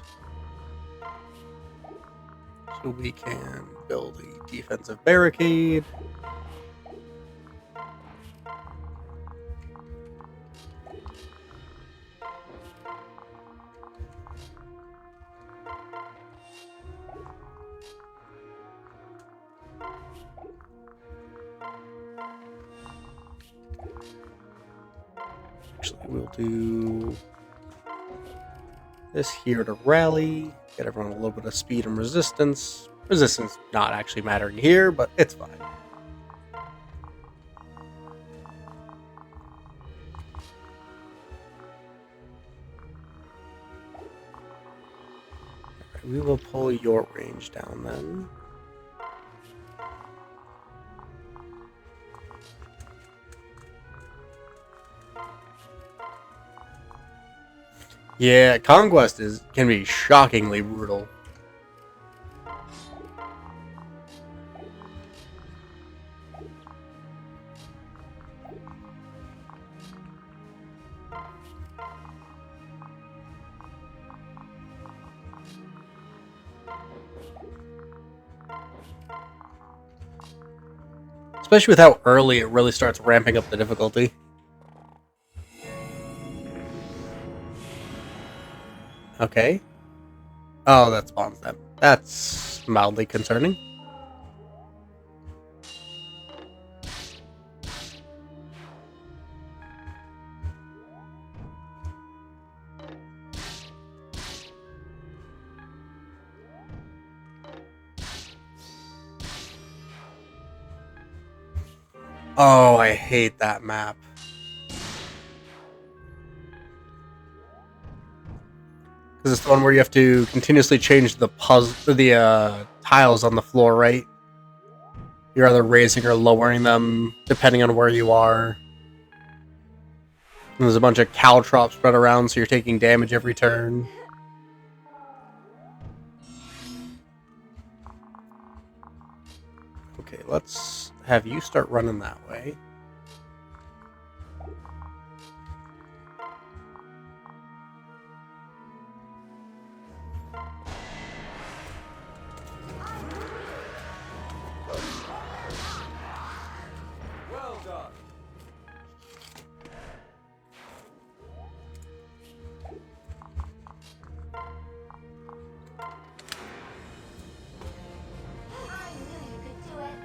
A: So we can build a defensive barricade. Actually, we'll do this here to rally, get everyone a little bit of speed and resistance. Resistance not actually mattering here, but it's fine. Alright, we will pull your range down then. Yeah, Conquest can be shockingly brutal. Especially with how early it really starts ramping up the difficulty. Okay. Oh, that spawns them. That's mildly concerning. Oh, I hate that map. Because it's the one where you have to continuously change the tiles on the floor, right? You're either raising or lowering them, depending on where you are. And there's a bunch of caltrops spread around, so you're taking damage every turn. Okay, let's have you start running that way.
B: Well done.
C: I knew you could do it.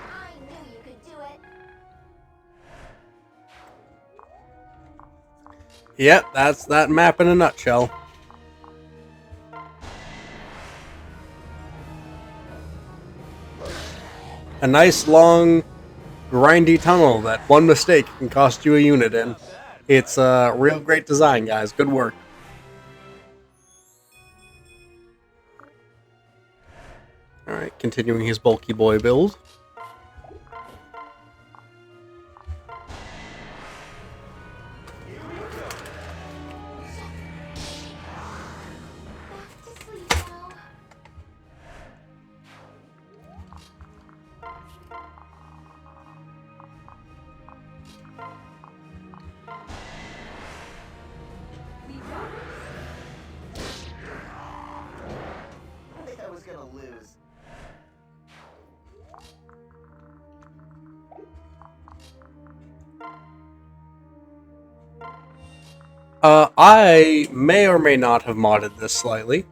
C: I knew you could do it.
A: Yep, that's that map in a nutshell. A nice long grindy tunnel that one mistake can cost you a unit in. It's real great design, guys. Good work. Alright, continuing his bulky boy build.
C: Back to sleep now.
A: I may or may not have modded this slightly.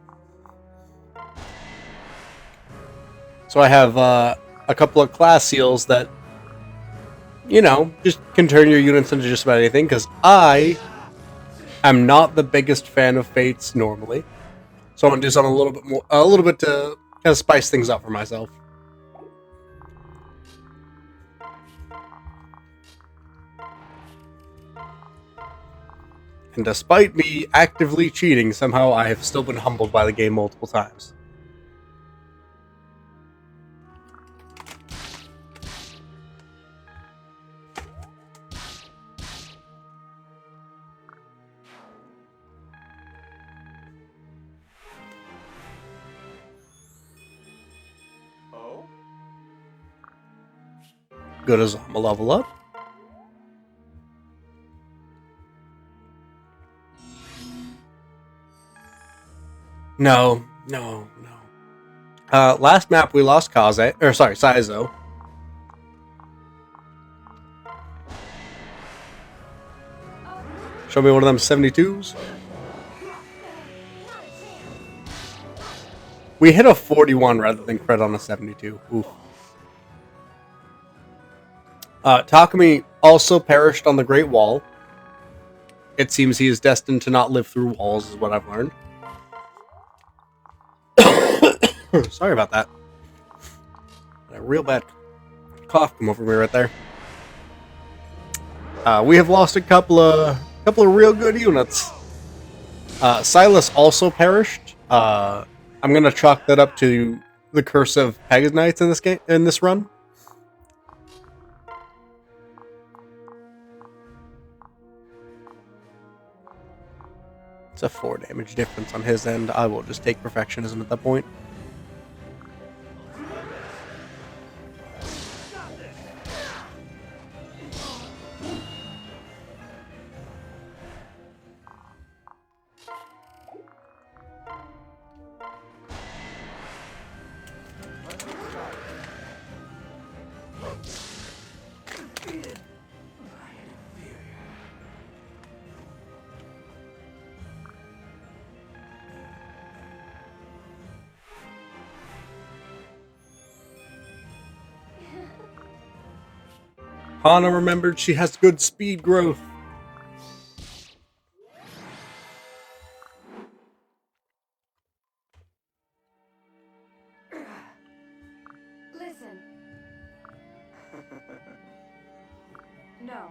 A: So I have a couple of class seals that, just can turn your units into just about anything, because I am not the biggest fan of fates normally. So I'm gonna do something a little bit to kind of spice things up for myself. And despite me actively cheating, somehow I have still been humbled by the game multiple times.
B: Oh?
A: Good as I'm a level up. No. Last map we lost Saizo. Show me one of them 72s. We hit a 41 rather than crit on a 72. Oof. Takumi also perished on the Great Wall. It seems he is destined to not live through walls, is what I've learned. Sorry about that. A real bad cough come over me right there. We have lost a couple of real good units. Silas also perished. I'm gonna chalk that up to the curse of Pagan Knights in this run. It's a 4 damage difference on his end. I will just take perfectionism at that point. Hana remembered she has good speed growth.
C: Listen. No.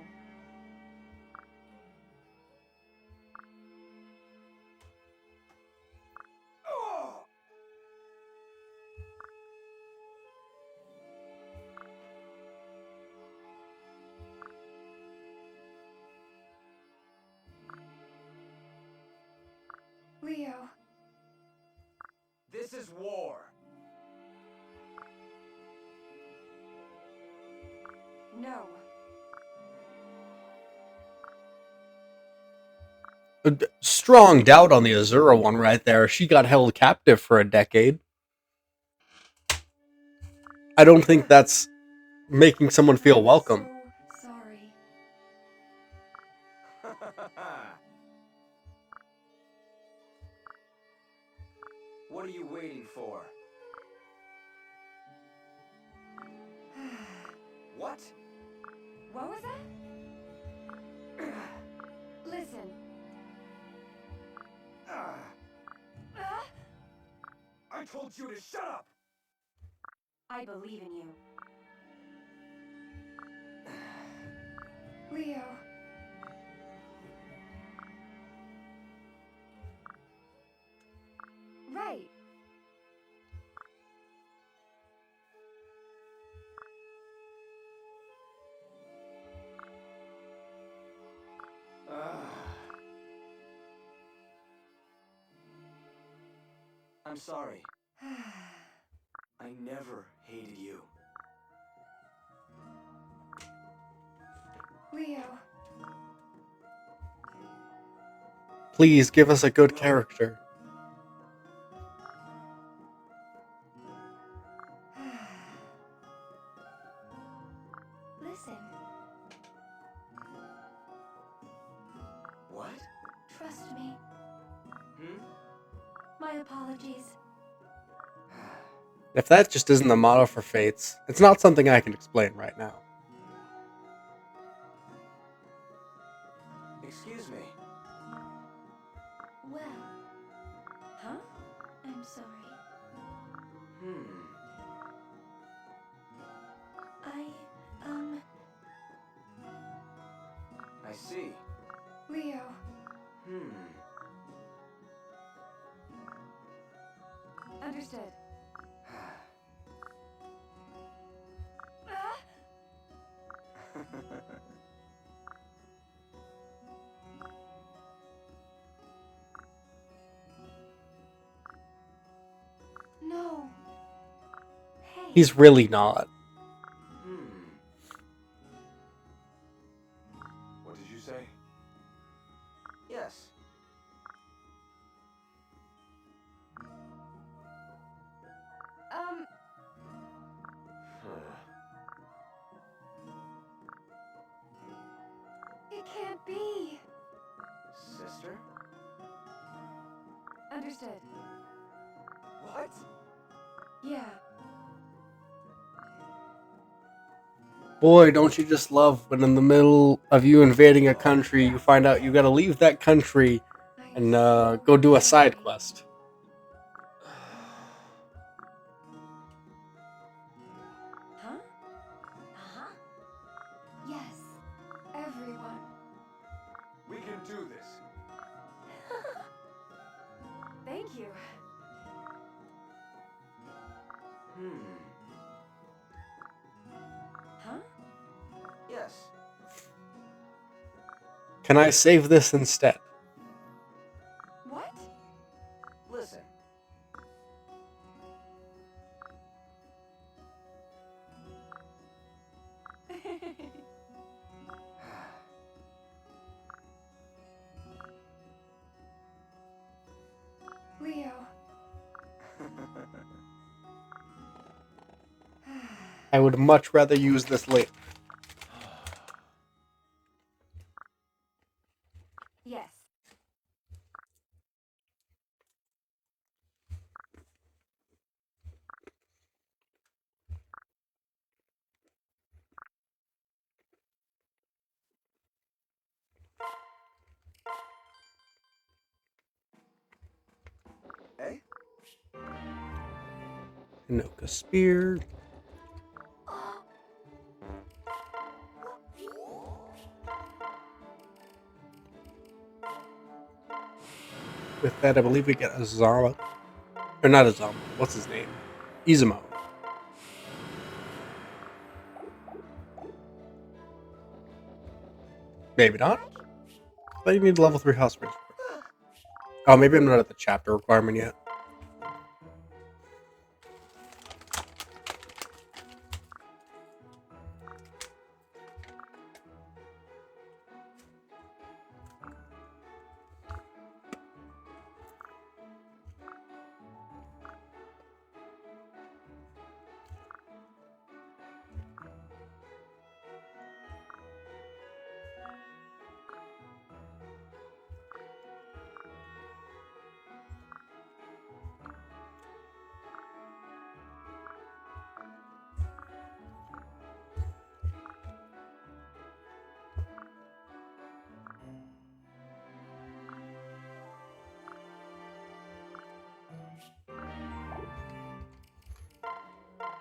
C: Leo.
B: This is war.
C: No.
A: Strong doubt on the Azura one right there. She got held captive for a decade. I don't think that's making someone feel welcome.
C: So sorry.
B: What are you waiting for? What?
C: What was that? Listen.
B: I told you to shut up!
C: I believe in you. Leo. Right.
B: I'm sorry. I never hated you.
C: Leo.
A: Please give us a good character.
C: Listen.
B: What?
C: My apologies.
A: If that just isn't the motto for Fates, it's not something I can explain right now.
B: Excuse me.
C: Well. Huh? I'm sorry.
B: I see.
C: Leo. Understood. No. Hey.
A: He's really not.
B: What did you say? Yes.
C: It can't be.
B: Sister?
C: Understood.
B: What?
C: Yeah.
A: Boy, don't you just love when in the middle of you invading a country, you find out you gotta leave that country and go do a side quest.
C: Huh? Uh-huh. Yes. Everyone.
B: We can do this.
C: Thank you. Huh?
B: Yes.
A: Can I save this instead?
C: What?
B: Listen.
C: Leo.
A: I would much rather use this later.
C: Yes.
B: Eh?
A: Hinoka Spear. With that, I believe we get a Zama. Or not a Zama. What's his name? Izumo. Maybe not. But you need level 3 house springs. Oh, maybe I'm not at the chapter requirement yet.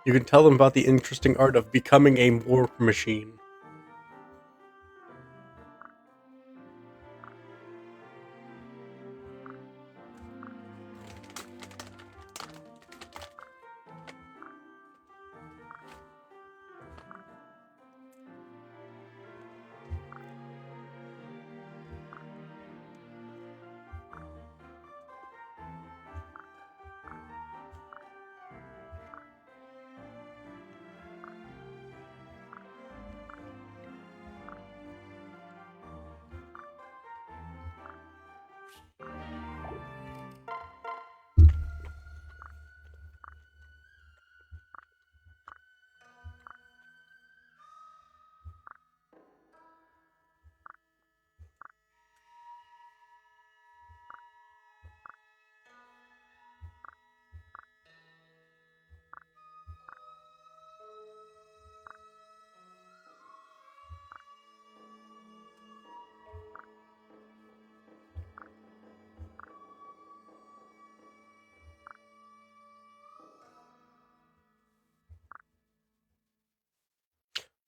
A: You can tell them about the interesting art of becoming a war machine.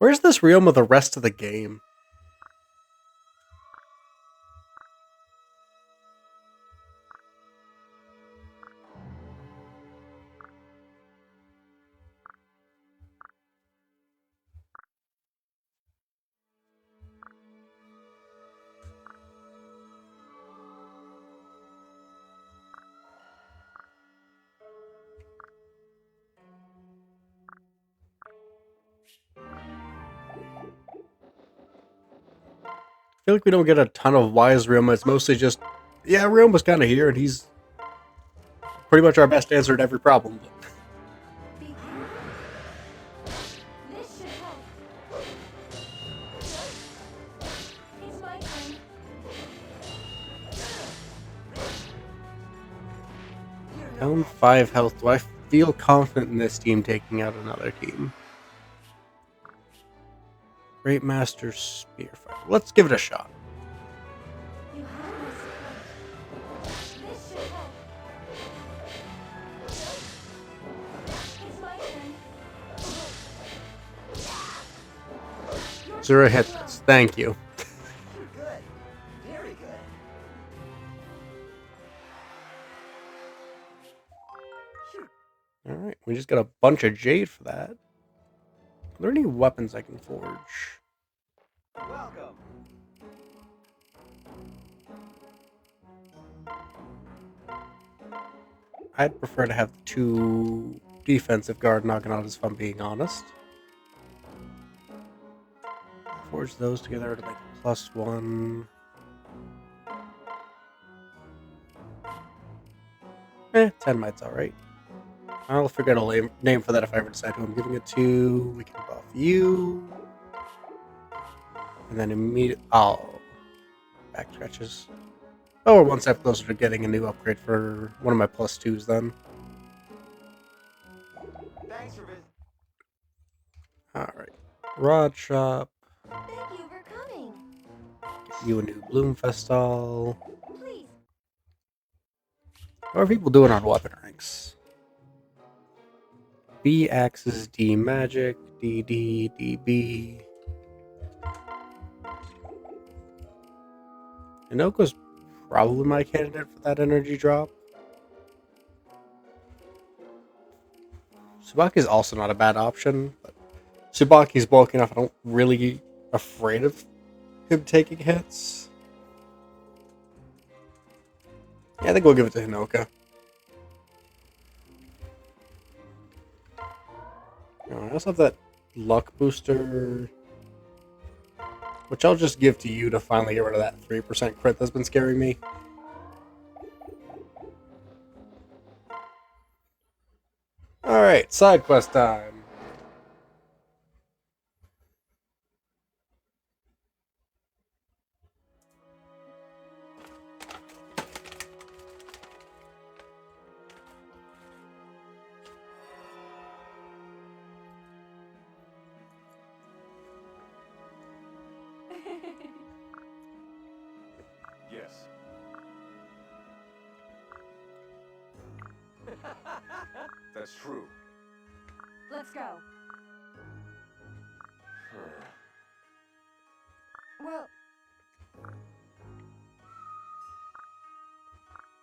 A: Where's this realm of the rest of the game? I feel like we don't get a ton of wise Ryoma. It's mostly just, yeah, Ryoma's kind of here, and he's pretty much our best answer to every problem.
C: Be careful. This should help. It's my turn.
A: Down 5 health. Do I feel confident in this team taking out another team? Great Master Spearfighter. Let's give it a shot.
C: You have my support. This should help. It's my turn.
A: Zero hit this. Thank you.
B: Good. Very good.
A: Alright, we just got a bunch of jade for that. Are there any weapons I can forge?
B: Welcome.
A: I'd prefer to have the 2 defensive guard Naginata's if I'm being honest. Forge those together to make a +1. 10 might's alright. I'll figure out a name for that if I ever decide who I'm giving it to. We can buff you. And then immediately... Oh. Back stretches. Oh, we're one step closer to getting a new upgrade for one of my +2s then.
B: Thanks for visiting.
A: Alright. Rod Shop.
C: Thank you for coming.
A: Get you a new Bloom Festal.
C: Please.
A: How are people doing on weapon ranks? B axes, D magic, DD, DB. Inoko's probably my candidate for that energy drop. Tsubaki's also not a bad option, but Tsubaki's bulky enough, I don't really afraid of him taking hits. Yeah, I think we'll give it to Hinoka. I also have that luck booster, which I'll just give to you to finally get rid of that 3% crit that's been scaring me. Alright, side quest time.
B: Yes. That's true.
C: Let's go. Well,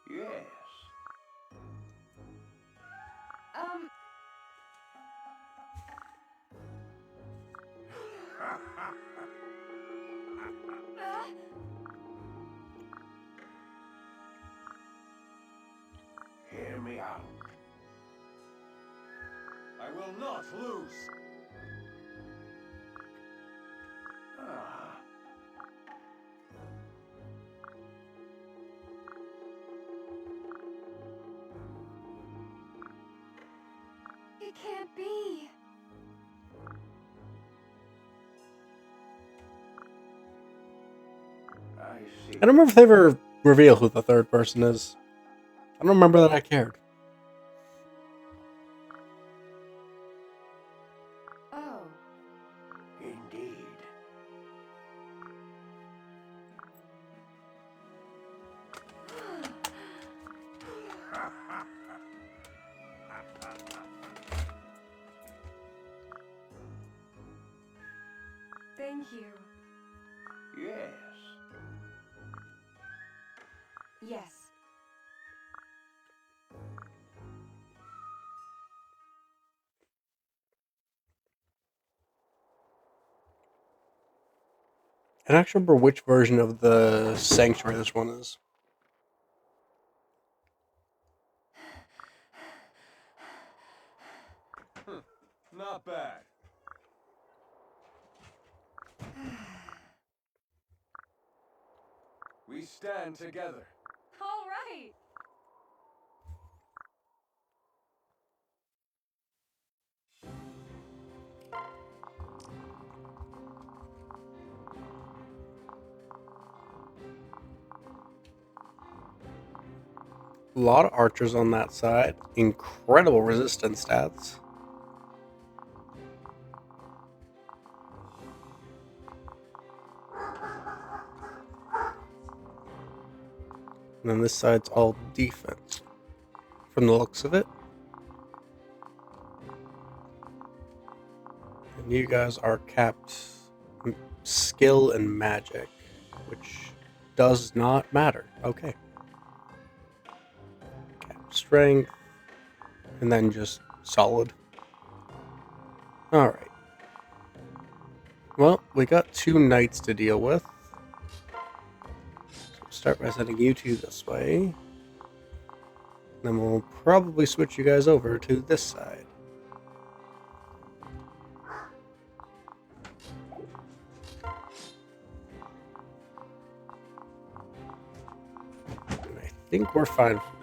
B: Yes.
C: um,
B: Hear me out. I will not lose. Ah.
C: it can't be.
B: I see.
A: I don't remember if they ever reveal who the third person is. I don't remember that I cared.
C: Oh,
B: Indeed.
C: Thank you.
B: Yes.
C: Yes.
A: I don't actually remember which version of the Sanctuary this one is.
B: Not bad. We stand together.
C: All right.
A: A lot of archers on that side. Incredible resistance stats. And then this side's all defense. From the looks of it. And you guys are capped skill and magic, which does not matter. Okay. Capped strength. And then just solid. Alright. Well, we got 2 knights to deal with. So we'll start by sending you 2 this way. Then we'll probably switch you guys over to this side. And I think we're fine from there.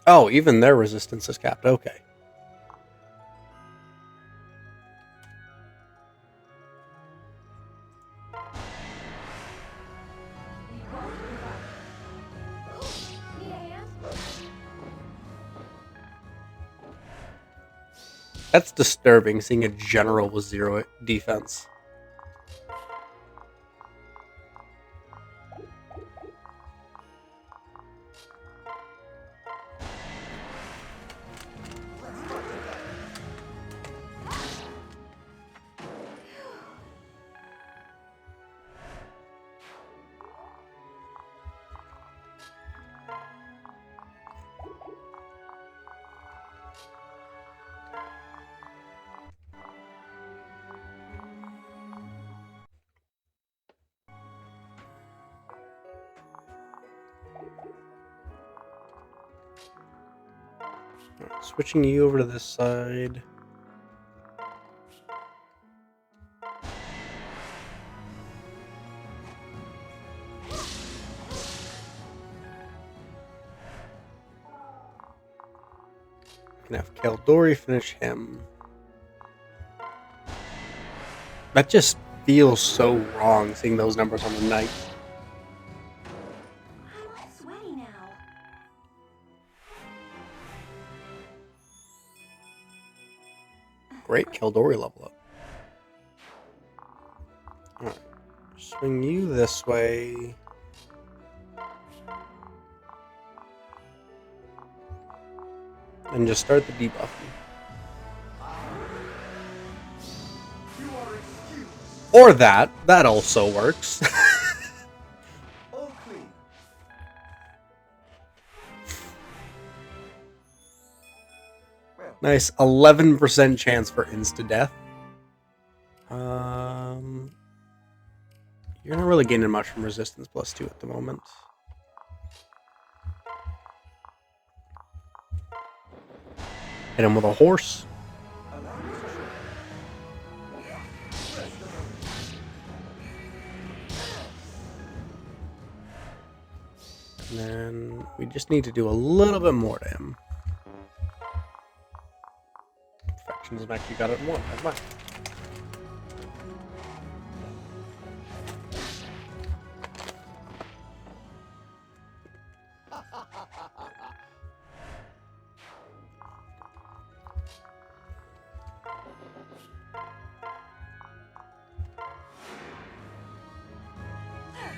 A: Oh, even their resistance is capped. Okay.
C: Need a hand?
A: That's disturbing, seeing a general with 0 defense. Alright, switching you over to this side. Can have Kaldori finish him. That just feels so wrong, seeing those numbers on the knight.
C: I'm all sweaty now.
A: Great Kaldori level up. Alright. Swing you this way. And just start the debuffing.
B: You are excused.
A: Or that. That also works.
B: All clean. Well,
A: Nice. 11% chance for insta-death. You're not really gaining much from resistance +2 at the moment. Hit him with a horse.
B: allow me to show. Rest a moment.
A: And then we just need to do a little bit more to him. Infections have actually got it in 1. Never mind.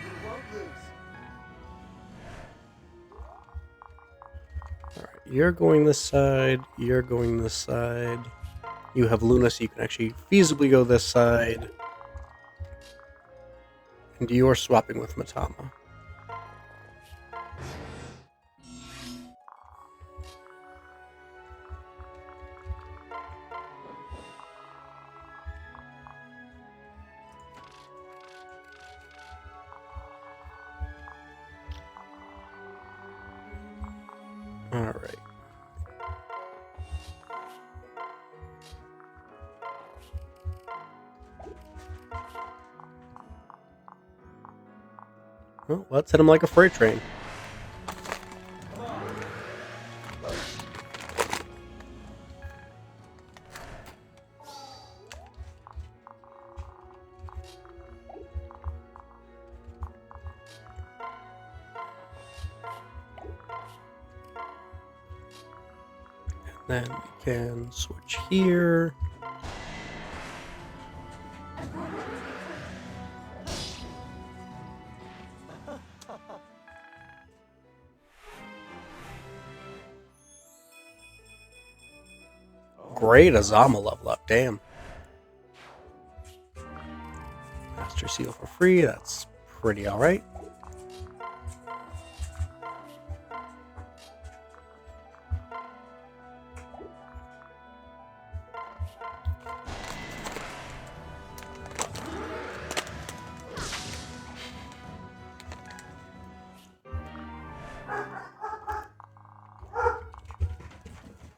B: You won't lose.
A: Alright. you're going this side. You're going this side. You have Luna, so you can actually feasibly go this side. And you're swapping with Matama. Alright. Well, let's hit him like a freight train. Then we can switch here. Great Azama level up, damn. Master Seal for free, that's pretty alright.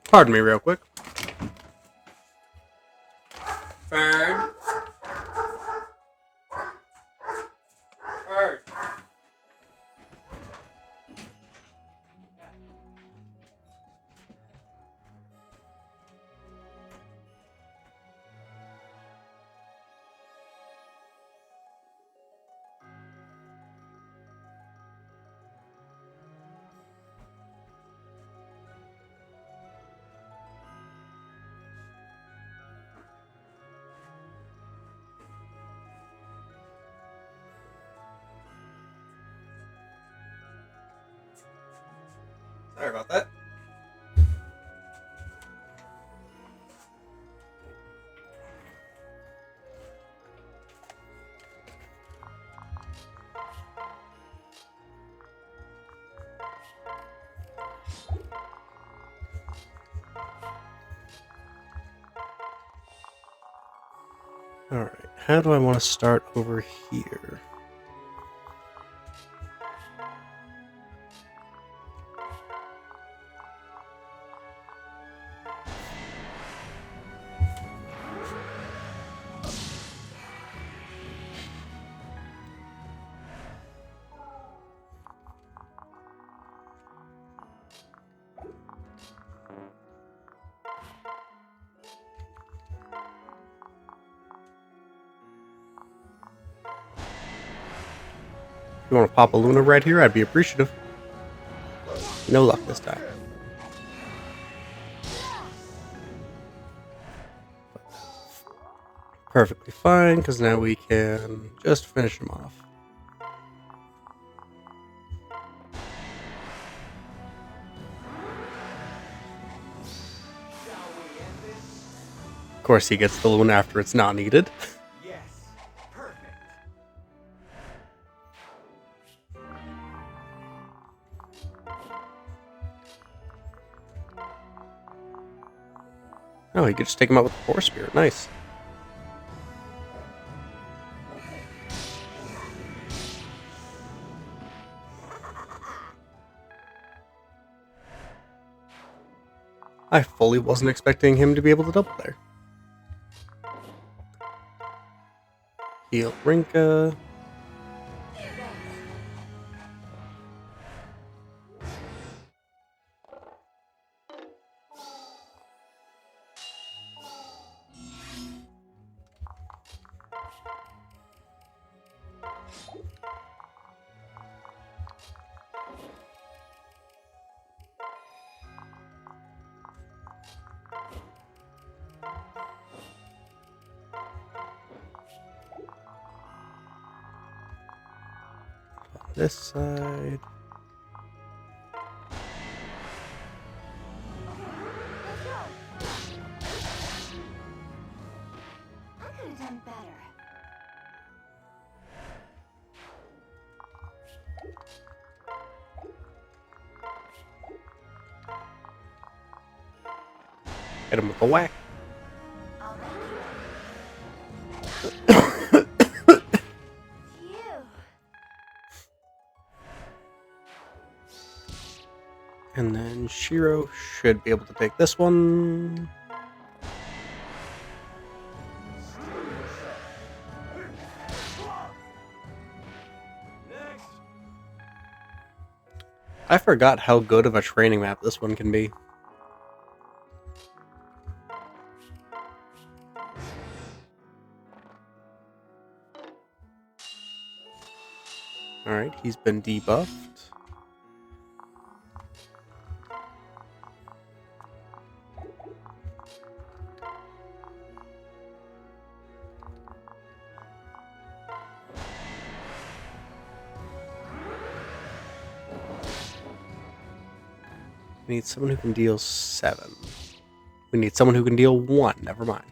A: Pardon me real quick. Fern. Fern. Sorry about that. Alright, how do I want to start over here? If you want to pop a Luna right here, I'd be appreciative. No luck this time. Perfectly fine, because now we can just finish him off. Of course, he gets the Luna after it's not needed.
B: Yes. Perfect.
A: Oh, he could just take him out with the Force Spirit. Nice. I fully wasn't expecting him to be able to double there. Heal Rinka. This side. Hit him with the whack.
C: I'll back you up.
A: And then Shiro should be able to take this one.
B: Next.
A: I forgot how good of a training map this one can be. Alright, he's been debuffed. We need someone who can deal 7. We need someone who can deal 1. Never mind.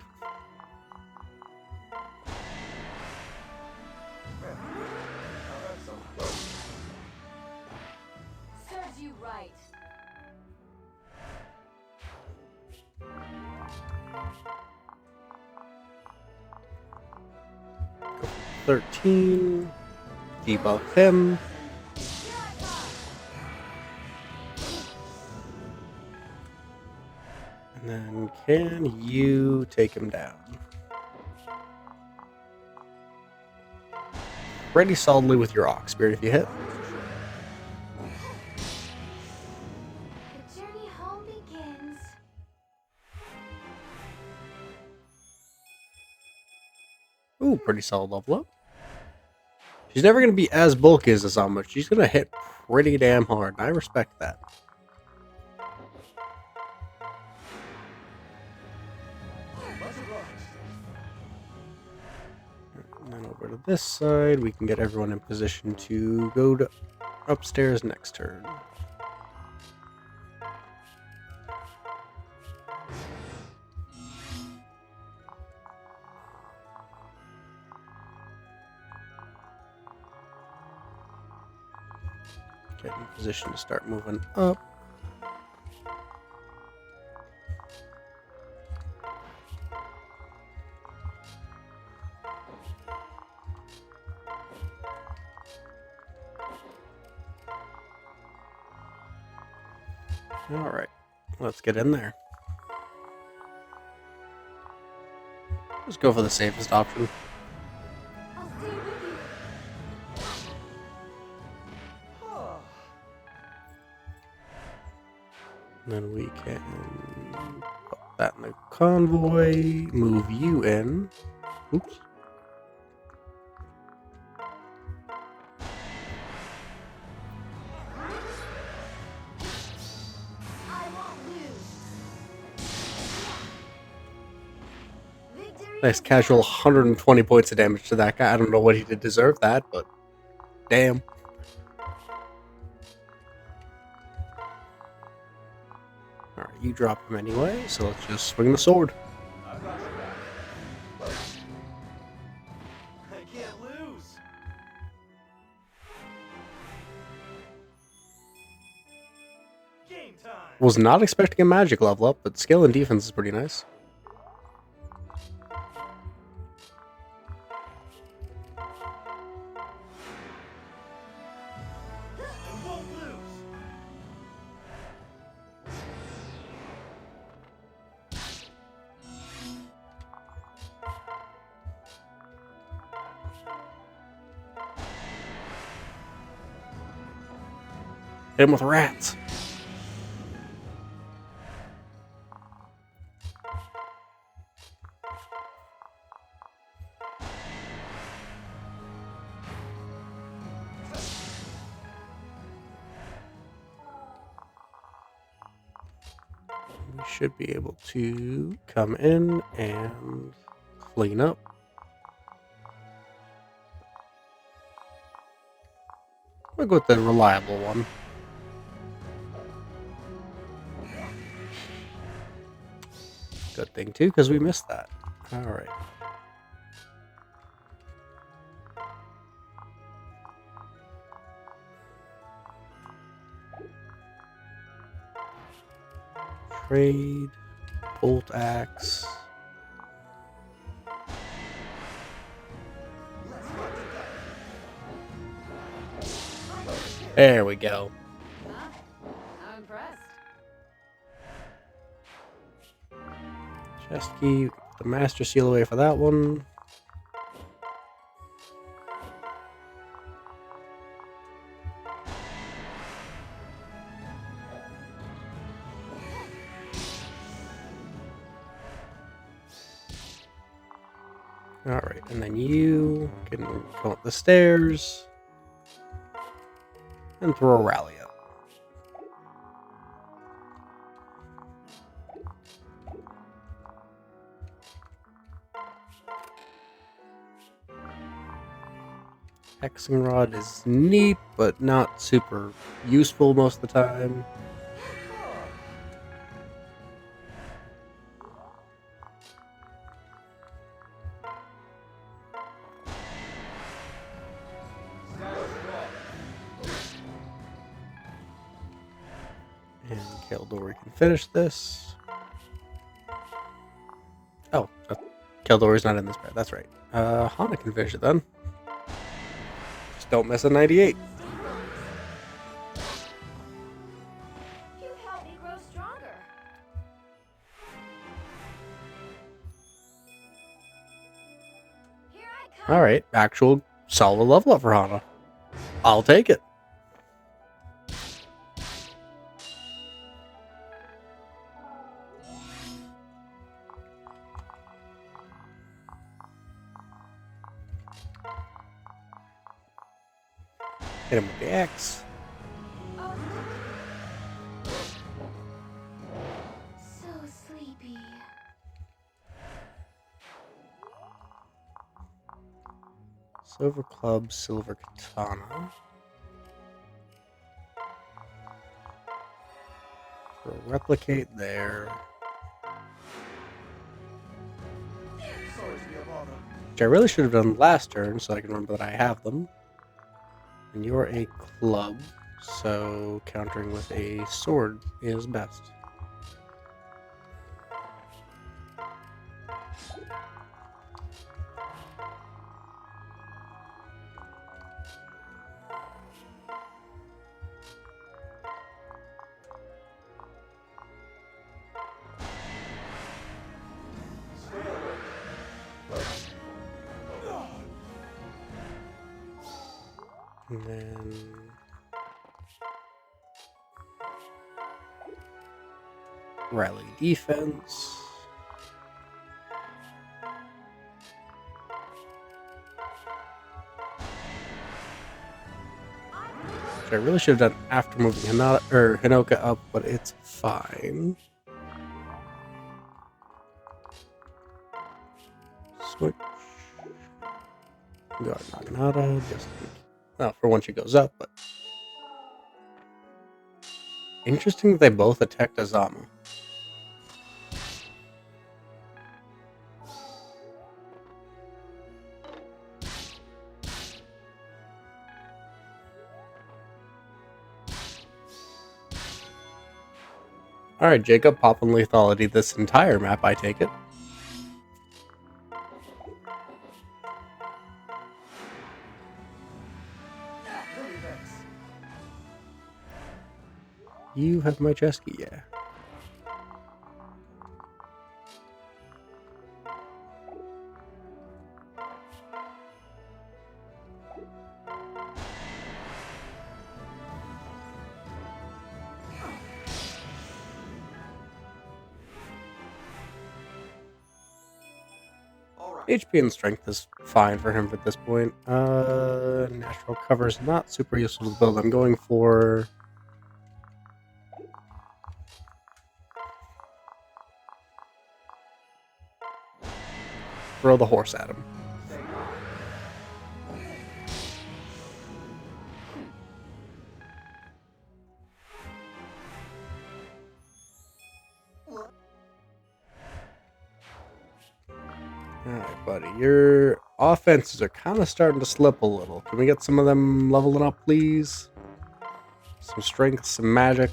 C: Serves you right.
A: Go for 13. Debuff him.
C: Here I come.
A: And then can you take him down? Pretty solidly with your Ox Spirit if you hit.
C: The journey home begins.
A: Ooh, pretty solid level up. She's never going to be as bulky as Azama, but she's going to hit pretty damn hard, and I respect that. And then over to this side, we can get everyone in position to go to upstairs next turn. Get in position to start moving up. All right, let's get in there. Let's go for the safest option.
C: I'll stay with you.
A: And then we can put that in the convoy, move you in. Oops.
C: I won't lose. Victory.
A: Nice casual 120 points of damage to that guy. I don't know what he did deserve that, but damn. Alright, you drop him anyway, so let's just swing the sword.
B: I've got your back. I can't lose. Game time.
A: Was not expecting a magic level up, but skill and defense is pretty nice.
B: I won't lose.
A: Hit him with rats. We should be able to come in and clean up. We'll go with the reliable one. Good thing too, because we missed that. Alright. Trade. bolt axe. There we go.
C: Huh? I'm impressed.
A: Chest key. Put the master seal away for that one. Alright, and then you can go up the stairs and throw a rally up. Hexing rod is neat, but not super useful most of the time. And Keldori can finish this. Oh, Keldori's not in this bed. That's right. Hana can finish it then. Just don't miss a 98.
C: You helped me grow stronger. Here I come.
A: Alright, actual solid level up for Hana. I'll take it. Hit him with the axe.
C: Oh. So sleepy.
A: Silver club, silver katana. So replicate there. Which I really should have done last turn so I can remember that I have them. And you're a club, so countering with a sword is best. And then rally defense. Which I really should have done after moving Hinoka up, but it's fine. Switch. Got Naginata, just well, for when she goes up, but interesting that they both attacked Azama. Alright, Jacob, pop on lethality this entire map, I take it. You have my chest key, yeah. HP and strength is fine for him at this point. Natural cover is not super useful to build. I'm going for throw the horse at him. Alright, buddy. Your offenses are kind of starting to slip a little. Can we get some of them leveling up, please? Some strength, some magic.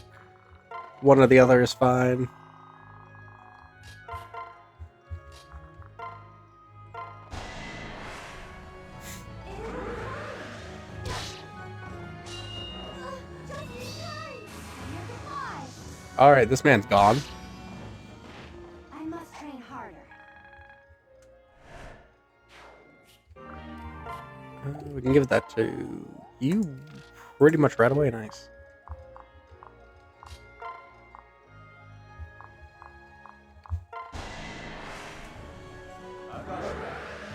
A: One or the other is fine. Alright, this man's gone.
C: I must train harder.
A: We can give that to you pretty much right away. Nice.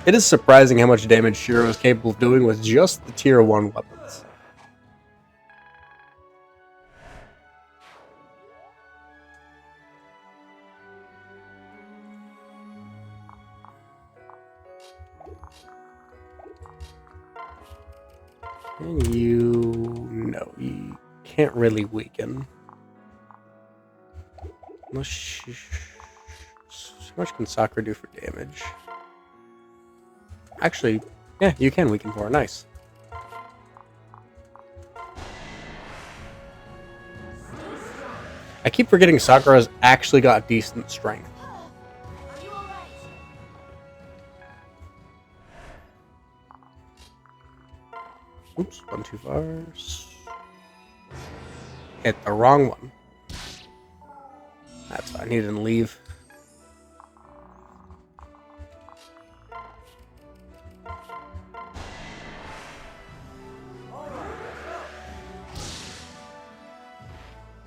A: It is surprising how much damage Shiro is capable of doing with just the tier 1 weapons. And no, you can't really weaken. How much can Sakura do for damage? Actually, yeah, you can weaken for her. Nice. I keep forgetting Sakura's actually got decent strength.
C: Are you alright?
A: Oops, one too far. Hit the wrong one. That's fine, he didn't leave.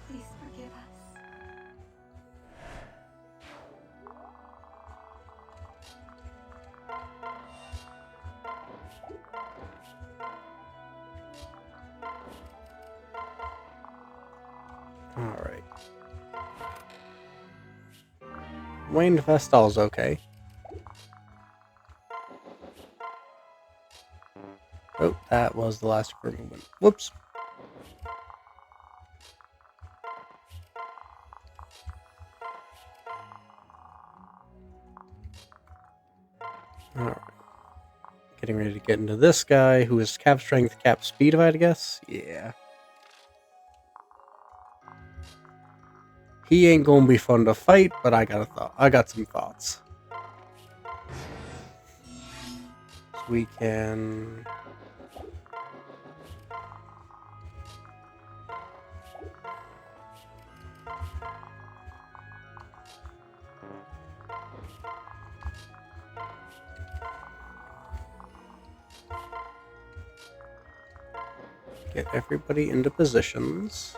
C: Please forgive us.
A: Alright. Wayne Vestal's okay. Oh, that was the last of her movement. Whoops. Alright. Getting ready to get into this guy who is cap strength, cap speed, if I had to guess. Yeah. He ain't gonna be fun to fight, but I got some thoughts. So we can get everybody into positions.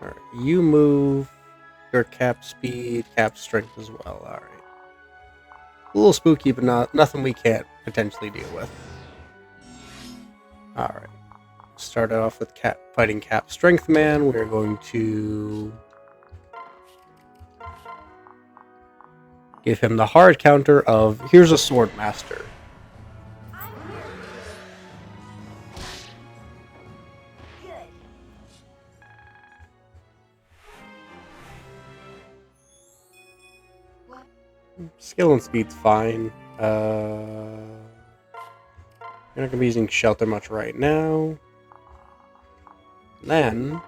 A: Alright, you move your cap speed, cap strength as well. Alright. A little spooky, but nothing we can't potentially deal with. Alright. Start off with fighting Cap Strength Man. We're going to give him the hard counter of here's a Sword Master.
C: I'm here. Good. What?
A: Skill and speed's fine. You're not going to be using Shelter much right now. Then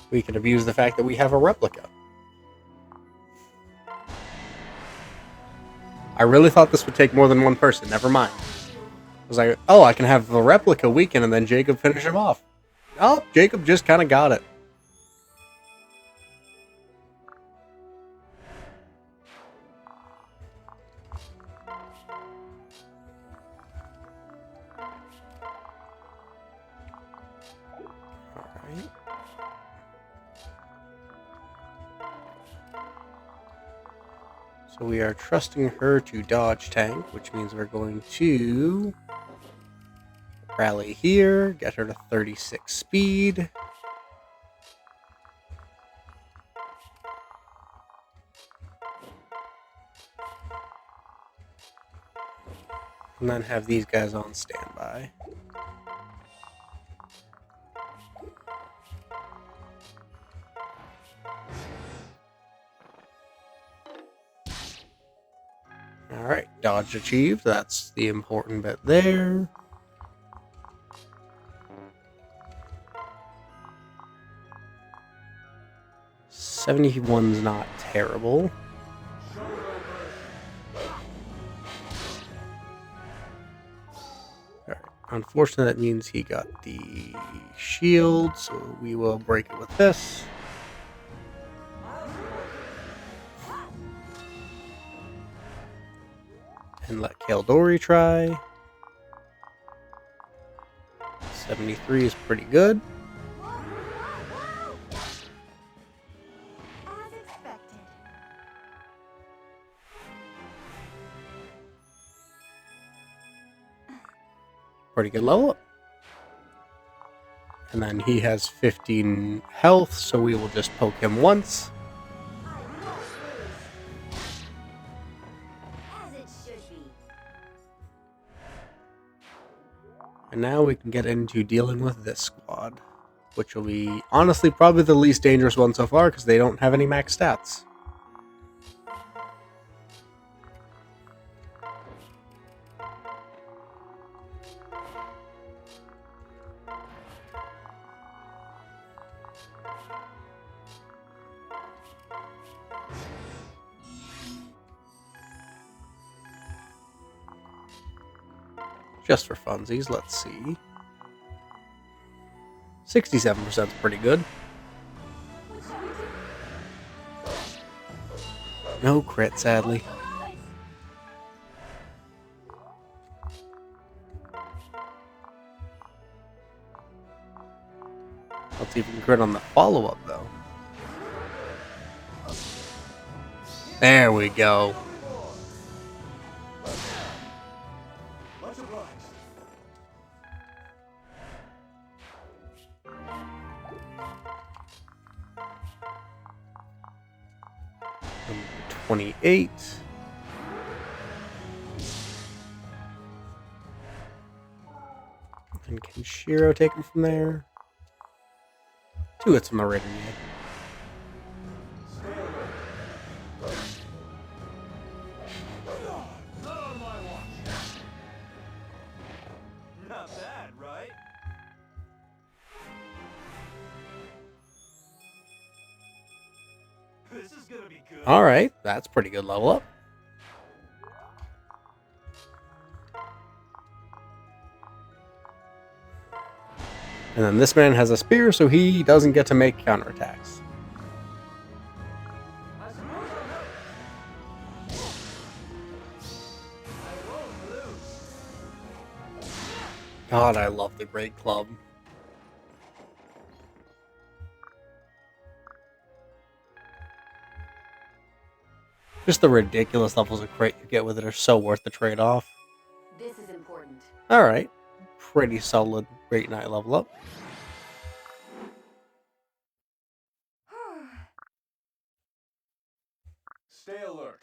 A: we can abuse the fact that we have a replica. I really thought this would take more than one person. Never mind. I was like, oh, I can have a replica weaken and then Jacob finish him off. Oh, Jacob just kind of got it. Alright. So we are trusting her to dodge tank, which means we're going to rally here, get her to 36 speed. And then have these guys on standby. Alright, dodge achieved. That's the important bit there. 71's not terrible. Alright, unfortunately that means he got the shield, so we will break it with this. And let Kaldori try. 73 is pretty good.
C: As expected.
A: Pretty good level up. And then he has 15 health, so we will just poke him once.
C: I won't lose. As it should be.
A: And now we can get into dealing with this squad, which will be, honestly, probably the least dangerous one so far because they don't have any max stats. Just for funsies, let's see. 67% is pretty good.
C: What shall we do?
A: No crit, sadly. Let's see if we can crit on the follow-up, though. There we go.
B: Much obliged.
A: Number 28. And can Shiro take him from there? 2 hits from the Raiden.
B: Stay alert. Not on my watch. Not bad, right? This is gonna be good.
A: Alright, that's pretty good level up. And then this man has a spear, so he doesn't get to make counterattacks.
B: I suppose I'll help. I won't lose.
A: God, I love the Great Club. Just the ridiculous levels of crit you get with it are so worth the trade-off.
C: This is important.
A: Alright. Pretty solid Great Knight level up.
B: Stay alert.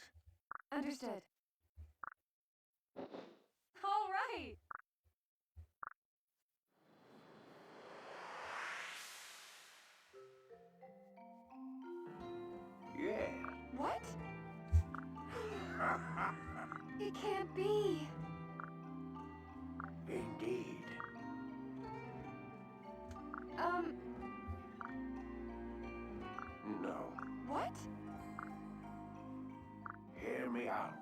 C: Understood. All right.
B: Yeah.
C: What? It can't be.
B: Indeed. No.
C: What?
B: Hear me out.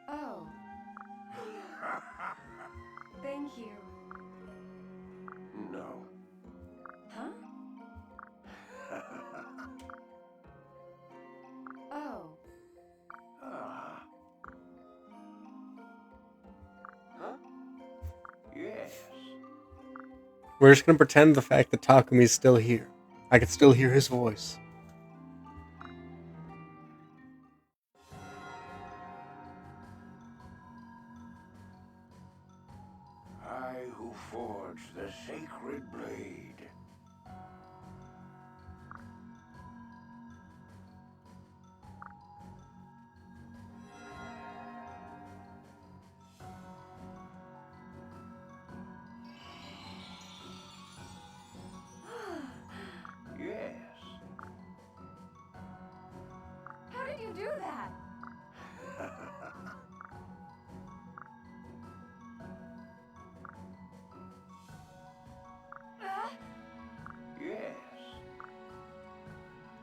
C: Oh. Thank you.
B: No.
C: Huh? Oh.
B: Ah. Huh? Yes.
A: We're just gonna pretend the fact that Takumi's still here. I can still hear his voice.
B: I who forged the sacred blade. Yes.
C: How did you do that?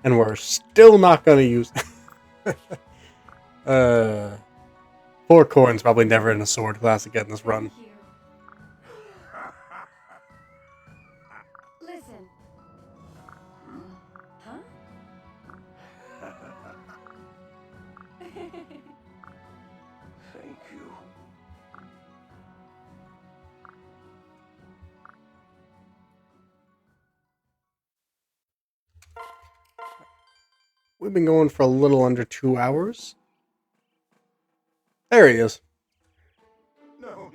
A: And we're still not going to use... Poor Corn's probably never in a sword class again this run.
C: Thank you. Listen. Huh?
B: Thank you.
A: We've been going for a little under 2 hours. There he is.
B: No.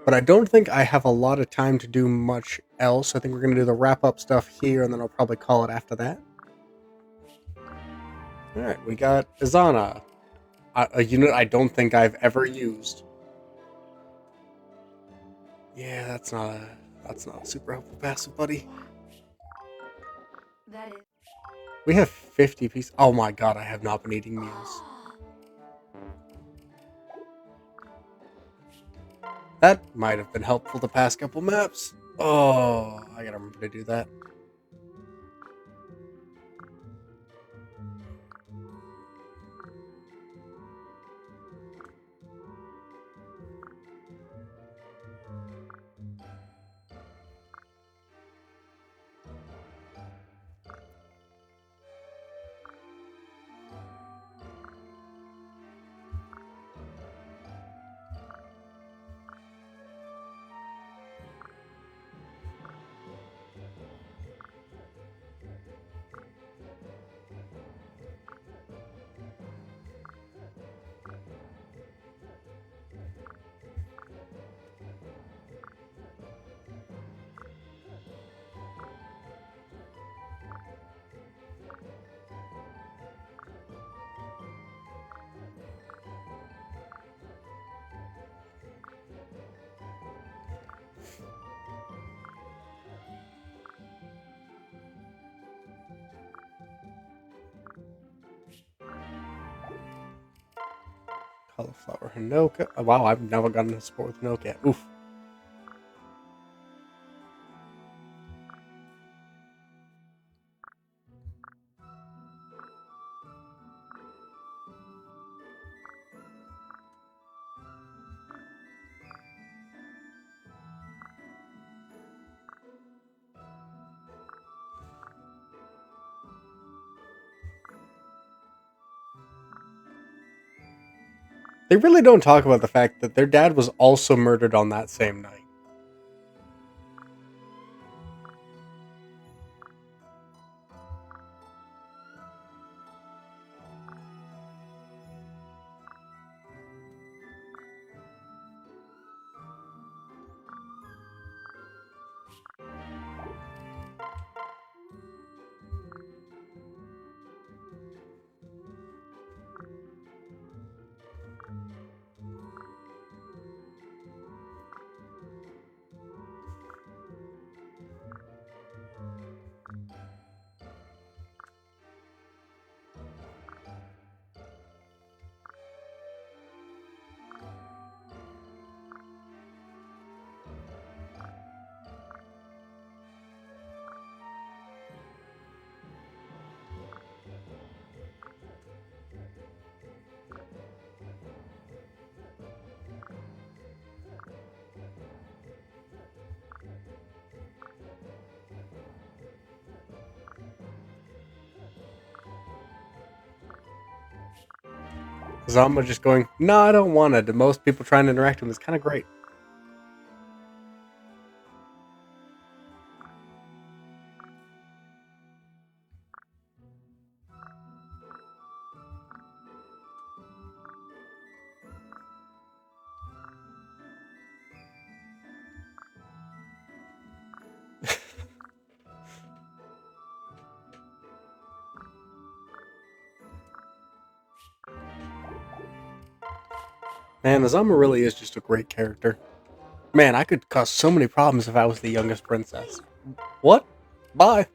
A: But I don't think I have a lot of time to do much else. I think we're going to do the wrap-up stuff here, and then I'll probably call it after that. Alright, we got Izana. A unit I don't think I've ever used. Yeah, that's not a super helpful passive, buddy.
C: That is.
A: We have 50 pieces. Oh my god, I have not been eating meals. That might have been helpful the past couple maps. Oh, I gotta remember to do that. Cauliflower Hinoka. Oh, wow, I've never gotten a support with Hinoka yet. Oof. They really don't talk about the fact that their dad was also murdered on that same night. Zama just going, no, I don't want it. And most people trying to interact with him is kind of great. Man, Azama really is just a great character. Man, I could cause so many problems if I was the youngest princess. What? Bye.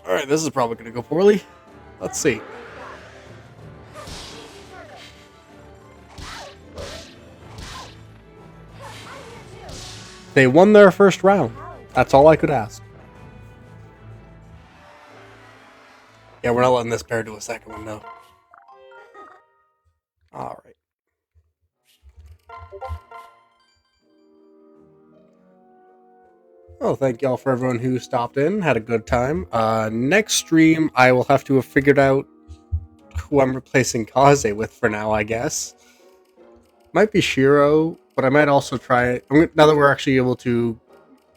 A: Alright, this is probably going to go poorly. Let's see. They won their first round. That's all I could ask. Yeah, we're not letting this pair do a second one, no. Alright. Well, thank y'all for everyone who stopped in. Had a good time. Next stream, I will have to have figured out who I'm replacing Kaze with for now, I guess. Might be Shiro, but I might also try... now that we're actually able to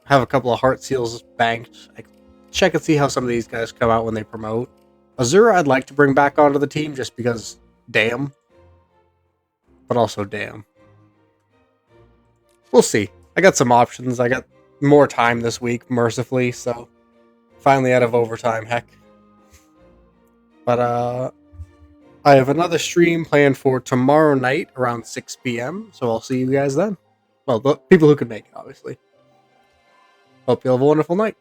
A: have a couple of heart seals banked, I check and see how some of these guys come out when they promote. Azura I'd like to bring back onto the team just because damn. But also damn. We'll see. I got some options. I got more time this week, mercifully, so finally out of overtime, heck. But I have another stream planned for tomorrow night around 6 p.m, so I'll see you guys then. Well, the people who can make it, obviously. Hope you have a wonderful night.